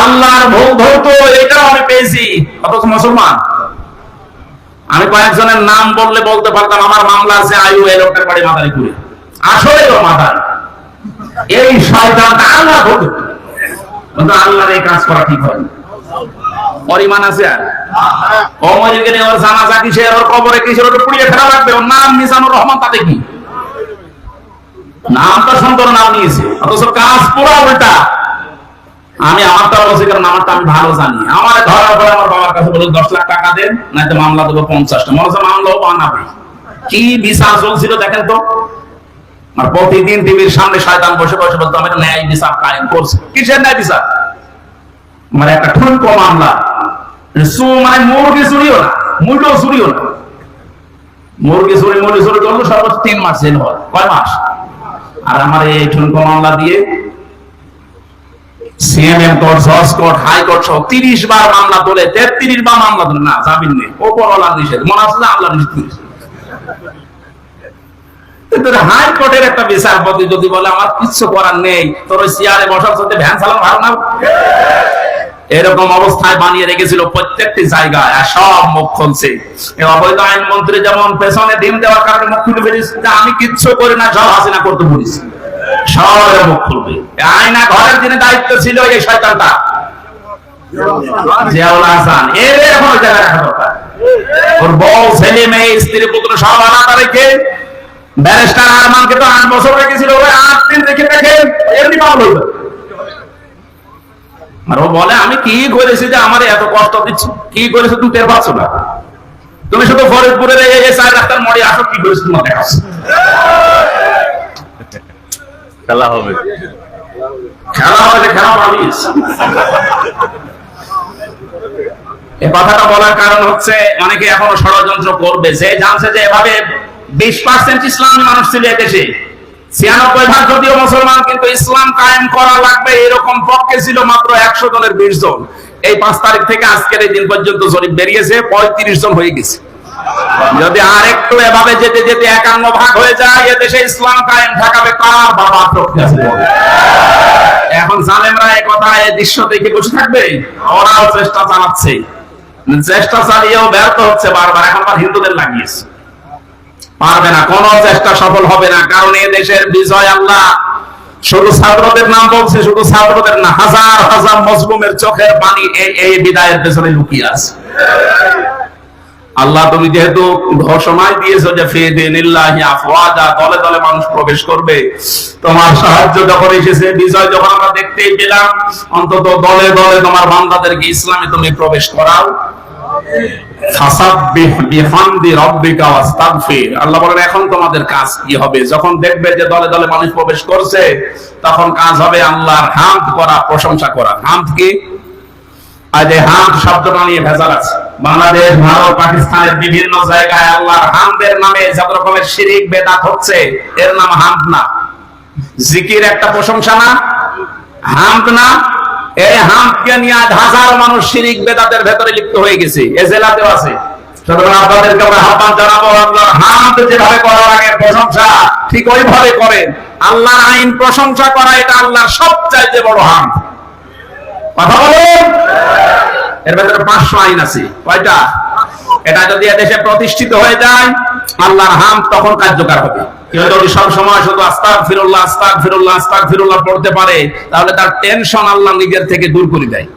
আল্লাহর ভোগ ধরতো, এটাও আমি পেয়েছি, অথচ মুসলমান। আমি কয়েকজনের নাম বললে বলতে পারতাম, আমার মামলা আছে আয়ু এই লোকটার বাড়ি মাদারীপুরে, আসলে তো মাদার। এই শয়তানটা আল্লাহ ভোগ, কিন্তু আল্লাহর এই কাজ করা ঠিক হয়। পরিমাণ আছে আর অমরিকে ওর জানাজা কিসের, ওর কবরে কিসের, ওটা পুড়িয়ে ফেলা লাগবে। ওর নাম মিজানুর রহমান, তাতে কি? নামটা সুন্দর নাম নিয়েছে, অথচ কাজ পুরো উল্টা। আমি আমারটা বলছি কারণ আমারটা আমি ভালো জানি। আমার ধরার পরে আমার বাবার কাছে বলে 10 লাখ টাকা দেন, নয়তো মামলা দেবো 50টা। মনে হচ্ছে মামলাও বানাবে। কি বিচার চলছিল দেখেন তো। আর প্রতিদিন টিভির সামনে শয়তান বসে বসে বলতো, আমি ন্যায় বিচার কায়েম করছি। কিসের ন্যায় বিচার? মানে একটা ঠুনকো মামলা, মানে মুরগি চুরিও না, মূল্য চুরিও না। মুরগি চুরি করলো সর্বোচ্চ 3 মাস জেল হয়। কয় মাস? আর আমার এই ঠুনকো মামলা দিয়ে সিএমএম কোর্ট, জজ কোর্ট, হাইকোর্ট সহ 30 বার মামলা তোলে, 33 বার মামলা তোলে, না জামিন নেই। ওপরওয়ালা নিষেধ, মনে হচ্ছে যে আল্লাহ নিষেধ করেছে। হাইকোর্টের একটা বিচারপতি যদি বলে আমার কিচ্ছু করার নেই, তোর ওই চেয়ারে বসার সাথে ভ্যান চালানো ভালো না, এরকম অবস্থায় বানিয়ে রেখেছিল প্রত্যেকটি জায়গায়, আর সব মুখ খুলছে। অবৈধ আইন মন্ত্রী যেমন পেছনে ডিম দেওয়ার কারণে মুখ খুলে ফেলেছে, আমি কিচ্ছু করি না, সব হাসিনা করতে বলেছি, সবাই মুখ খুলবে। আয়না ঘরের যিনি দায়িত্ব ছিল এই শয়তানটা জিয়াউল হাসান, এর এখন ওই জায়গায় রাখা দরকার। ওর বউ, ছেলে, মেয়ে, স্ত্রী, পুত্র সব আলাদা রেখে, ব্যারিস্টার আরমানকে তো 8 বছর রেখেছিল, ওই 8 দিন রেখে দেখে এমনি মামলা হইল। আর ও বলে আমি কি করেছি যে আমার এত কষ্ট দিচ্ছ? কি করেছো তুমি টের পাচ্ছ না? তুমি শুধু ফরিদপুরের এই 4 রাস্তার মোড়ে আসো, কি করেছো তোমার দেখাচ্ছ। খেলা হবে, খেলা হবে, খেলা পাবিস। এই কথাটা বলার কারণ হচ্ছে অনেকে এখনো ষড়যন্ত্র করবে, যে জানছে যে এভাবে 20% ইসলামী মানুষ ছিল এদেশে, 96% যদিও মুসলমান, কিন্তু ইসলাম কায়েম করা লাগবে এরকম পক্ষে ছিল মাত্র 100 জনের 20 জন। এই 5 তারিখ থেকে আজকের এই দিন পর্যন্ত জরিপ বেরিয়েছে 35 জন হয়ে গেছে। যদি আর একটু এভাবে যেতে যেতে 51 ভাগ হয়ে যায়, এদেশে ইসলাম কায়েম থাকবে কার বাবা প্রক্রিয়া। এখন জালেমরা এই কথা, এই দৃশ্য দেখে বসে থাকবে? ওরাও চেষ্টা চালাচ্ছে, চেষ্টা চালিয়েও ব্যর্থ হচ্ছে বারবার। এখন আবার হিন্দুদের লাগিয়েছে, পারবে না, কোন চেষ্টা সফল হবে না। কারণ এই দেশের বিজয় আল্লাহ শুধু ছাত্রদের নাম বলছে, শুধু ছাত্রদের না, হাজার হাজার মজলুমের চোখের পানি এই বিদায়ের পেছনে লুকিয়ে আছে। আল্লাহ তুমি যেহেতু ঘোষণায় দিয়েছো যে ফিদিনিল্লাহি আফওয়াজা, দলে দলে মানুষ প্রবেশ করবে, তোমার সাহায্য যখন এসেছে, বিজয় যখন আমরা দেখতেই পেলাম, অন্তত দলে দলে তোমার বান্দাদেরকে ইসলামে তুমি প্রবেশ করাও। ফাসাব্বিহ বিহামদি রাব্বিকা ওয়াস্তাগফির। আল্লাহ বলেন এখন তোমাদের কাজ কি হবে? যখন দেখবে যে দলে দলে মানুষ প্রবেশ করছে, তখন কাজ হবে আল্লাহর হামদ করা, প্রশংসা করা। হামদ কি? আজ এই হামদ শব্দটা নিয়ে ভেজাল আছে। বাংলাদেশ, ভারত, পাকিস্তানের বিভিন্ন জায়গায় আল্লাহর হামদের নামে যত রকমের শিরিক বেদাত হচ্ছে, এর নাম হামদ না। জিকির একটা প্রশংসা না, হামদ না। এই হামদকে নিয়ে আজ হাজার মানুষ শিরিক বেদাতের ভেতরে লিপ্ত হয়ে গেছে, এ জেলাতেও আছে। সুতরাং আপনাদেরকে আমরা আহ্বান জানাবো, আল্লাহর হামদ যেভাবে করার আগে প্রশংসা ঠিক ওইভাবে করেন। আল্লাহর আইন প্রশংসা করা এটা আল্লাহর সবচাইতে বড় হামদ। কথা বলুন। এর ভেতরে 500 আইন আছে। কয়টা? এটা যদি দেশে প্রতিষ্ঠিত হয়ে যায়, আল্লাহর হামদ তখন কার্যকর হবে। কেউ যদি সব সময় শুধু আস্তাগফিরুল্লাহ আস্তাগফিরুল্লাহ আস্তাগফিরুল্লাহ পড়তে পারে, তাহলে তার টেনশন আল্লাহ নিজের থেকে দূর করে দেয়।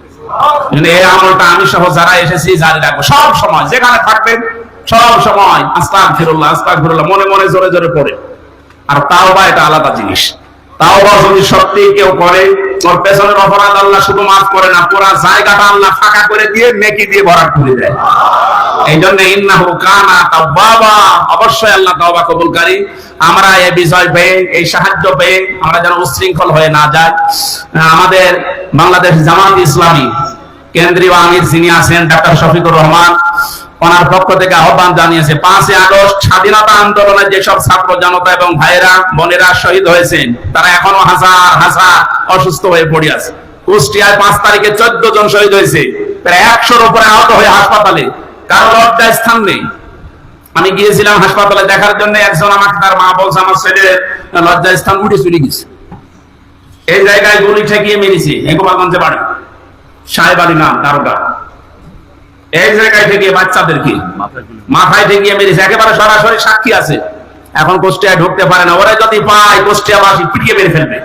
এই আমলটা আমি সহ যারা এসেছি জারি রাখবো, সব সময় যেখানে থাকবেন সব সময় আস্তাগফিরুল্লাহ আস্তাগফিরুল্লাহ মনে মনে জোরে জোরে পড়ে। আর তাওবা এটা আলাদা জিনিস। তাওবা যদি সত্যি কেউ করে, ওর পেছনের অপরাধ আল্লাহ শুধু মাফ করে না, পুরো জায়গাটা আল্লাহ ফাঁকা করে দিয়ে নেকি দিয়ে ভরাট করে দেয়। এই জন্য ইন্নাহু কানা তাওয়াবা, অবশ্যই আল্লাহ তাওবা কবুলকারী। আমরা এই বিজয় পেয়ে, এই সাহায্য পেয়ে আমরা যেন উচ্ছৃঙ্খল হয়ে না যাই। আমাদের বাংলাদেশ জামাত ইসলামী কেন্দ্রীয় আমির যিনি আছেন ডাক্তার শফিকুর রহমান, ওনার পক্ষ থেকে আহ্বান জানিয়েছে 5ই আগস্ট স্বাধীনতা আন্দোলনে যেসব ছাত্র জনতা এবং ভাইয়েরা বোনেরা শহীদ হয়েছেন, তারা এখনো হাজার হাজার অসুস্থ হয়ে পড়ে আছে। কুষ্টিয়ায় 5 তারিখে 14 জন শহীদ হয়েছে, প্রায় 100-র উপরে আহত হয়ে হাসপাতালে, কারো লজ্জার স্থান নেই। আমি গিয়েছিলাম হাসপাতালে দেখার জন্য, একজন আমাকে তার মা বলছে আমার ছেলের লজ্জার স্থান উঠে চলে গেছে। এই জায়গায় গুলি ঠেকিয়ে মেরেছে, গোপালগঞ্জে বাড়ি, সাহেব আলী নাম দারোগা। এই জায়গায় থেকে বাচ্চাদেরকে মাথায় ঠেকিয়ে মেরেছে, একেবারে সরাসরি সাক্ষী আছে। এখন কুষ্টিয়ায় ঢুকতে পারে না, ওরা যদি পায় কুষ্টিয়াবাসী পিটিয়ে মেরে ফেলবে।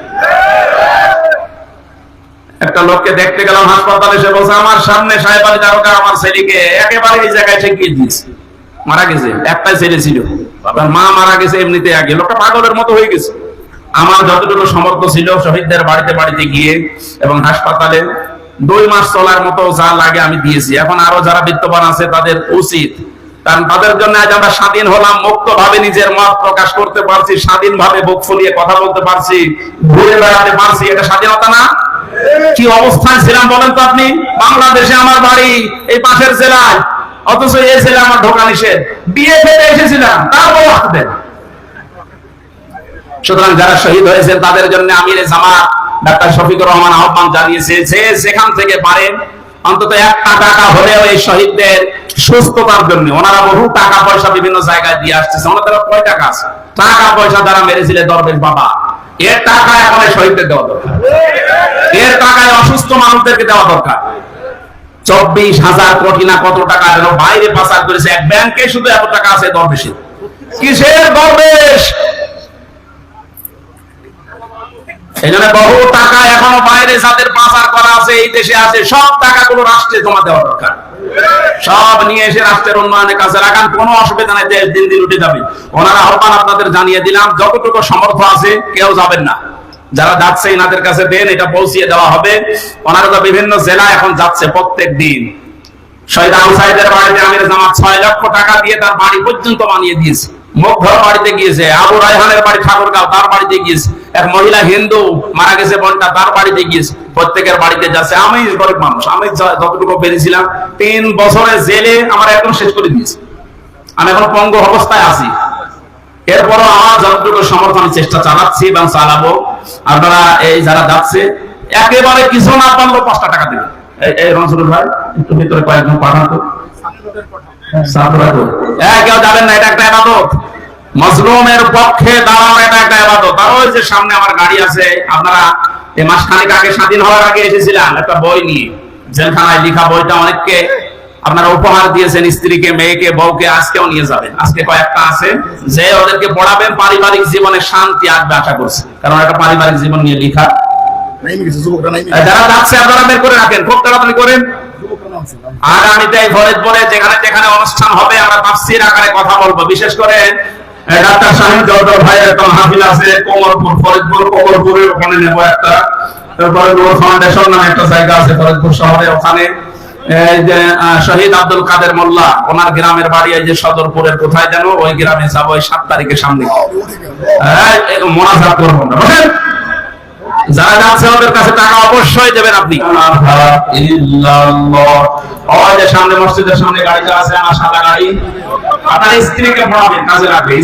একটা লোককে দেখতে গেলাম হাসপাতালে, সে বলছে আমার সামনে সাহেব আলী দারোগা আমার ছেলেকে একেবারে এই জায়গায় ঠেকিয়ে দিয়েছে, মারা গেছে। একটাই ছেলে ছিল, তার মা মারা গেছে এমনিতে আগে। লোকটা পাগলের মতো হয়ে গেছে। আমার যতটুকু সামর্থ্য ছিল শহীদদের বাড়িতে বাড়িতে গিয়ে এবং হাসপাতালে 2 মাস চলার মতো যা লাগে আমি দিয়েছি। এখন আরো যারা বিত্তবান আছে তাদের উচিত, কারণ তাদের জন্য আজ আমরা স্বাধীন হলাম, মুক্ত ভাবে নিজের মত প্রকাশ করতে পারছি, স্বাধীন ভাবে বুক ফুলিয়ে কথা বলতে পারছি, ঘুরে বেড়াতে পারছি। এটা স্বাধীনতা না? কি অবস্থায় ছিলাম বলেন তো আপনি? বাংলাদেশে আমার বাড়ি এই পাশের জেলায়, অথচ এই জেলা আমার ঢোকা নিষেধ। বিয়ে ফেলে এসেছিলাম, তারপর আসতেন। সুতরাং যারা শহীদ হয়েছেন তাদের জন্য আমির জামাত ডাক্তার শফিকুর রহমান আহ্বান জানিয়েছে যে যেখান থেকে পারেন অন্তত 1 টাকা হলেও এই শহীদদের সুস্থতার জন্য, ওনারা বহু টাকা পয়সা বিভিন্ন জায়গায় দিয়ে আসতেছে। ওনাদের কয় টাকা আছে? টাকা পয়সা যারা মেরেছিলেন দরবেশ বাবা, এর টাকা এখন শহীদদের দেওয়া দরকার, এর টাকায় অসুস্থ মানুষদেরকে দেওয়া দরকার। 24,000 কোটি না কত টাকা যেন বাইরে পাচার করেছে, এক ব্যাংকে শুধু এত টাকা আছে দরবেশের। কিসের দরবেশ? এজন্য বহু টাকা এখনো বাইরে যাদের পাচার করা আছে এই দেশে আছে, সব টাকাগুলো রাষ্ট্রে জমা দেওয়া দরকার। সব নিয়ে এসে রাষ্ট্রের উন্নয়নের কাজে লাগান, কোনো অসুবিধা নাই, দেশ দিন দিন উঠে যাবে। ওনারা আহ্বান আপনাদের জানিয়ে দিলাম, যতটুকু সামর্থ্য আছে কেউ যাবেন না, যারা যাচ্ছে এনাদের কাছে দেন, এটা পৌঁছিয়ে দেওয়া হবে। ওনারা তো বিভিন্ন জেলায় এখন যাচ্ছে প্রত্যেক দিন। শহীদ আবু সাইদের বাড়িতে আমির জামাত 6 লক্ষ টাকা দিয়ে তার বাড়ি পর্যন্ত বানিয়ে দিয়েছে। মুগ্ধর বাড়িতে গিয়েছে, আবু রায়হানের বাড়ি ঠাকুরগাঁও, তার বাড়িতে গিয়েছে। এক মহিলা হিন্দু মারা গেছে বোনটা, তার বাড়িতে গিয়েছে। প্রত্যেকের বাড়িতে যাচ্ছে। আমি গরিব মানুষ, আমি যতটুকু পেরেছিলাম 3 বছরের জেলে আমার একদম শেষ করে দিয়েছে। আমি এখন পঙ্গু অবস্থায় আছি, এরপরও আমার যতটুকু সমর্থন আমি চেষ্টা চালাচ্ছি এবং চালাবো। আপনারা এই যারা যাচ্ছে একেবারে কিছু না পারলেও 5টা টাকা দেবেন। এই রনসুল ভাই একটু ভিতরে কয়েকজন পাঠান তো, কেউ যাবেন না, এটা একটা ইবাদত। মজলুমের পক্ষে দাঁড়ানো এটা একটা ইবাদত। আর ওই যে সামনে আমার গাড়ি আছে, আপনারা এই মাসখানেক আগে স্বাধীন হওয়ার আগে এসেছিলাম একটা বই নিয়ে, জেলখানায় লেখা বইটা অনেককে আপনারা উপহার দিয়েছেন, স্ত্রীকে, মেয়েকে, বউকে, আজকেও নিয়ে যাবেন। আজকে কয়েকটা আছে যে ওদেরকে পড়াবেন, পারিবারিক জীবনে শান্তি আসবে আশা করছি, কারণ এটা পারিবারিক জীবন নিয়ে লেখা। যারা যাচ্ছে আপনারা বের করে রাখেন, খুব তাড়াতাড়ি করেন। আগামীতে ফরিদপুরে যেখানে যেখানে অনুষ্ঠান হবে আমরা তাফসীর আকারে কথা বলবো। বিশেষ করে ডাক্তার শাহিন জওহর ভাইয়ের একটা মাহফিল আছে কোমরপুর, ফরিদপুর কোমরপুরের ওখানে নেব একটা। তারপরে নূর ফাউন্ডেশন নামে একটা জায়গা আছে ফরিদপুর শহরে, ওখানে শহীদ আব্দুল কাদের মোল্লা ওনার গ্রামের বাড়ি এই যে সদরপুরের কোথায় যেন, ওই গ্রামে যাবো 7 তারিখের সামনে। মোনাজাত করবো না, যারা যাচ্ছে ওদের কাছে টাকা অবশ্যই দেবেন আপনি। ওই যে সামনে মসজিদের সামনে গাড়িটা আছে, আমার সাদা গাড়ি, আপনার স্ত্রীকে পড়াবেন, কাজে লাগবে।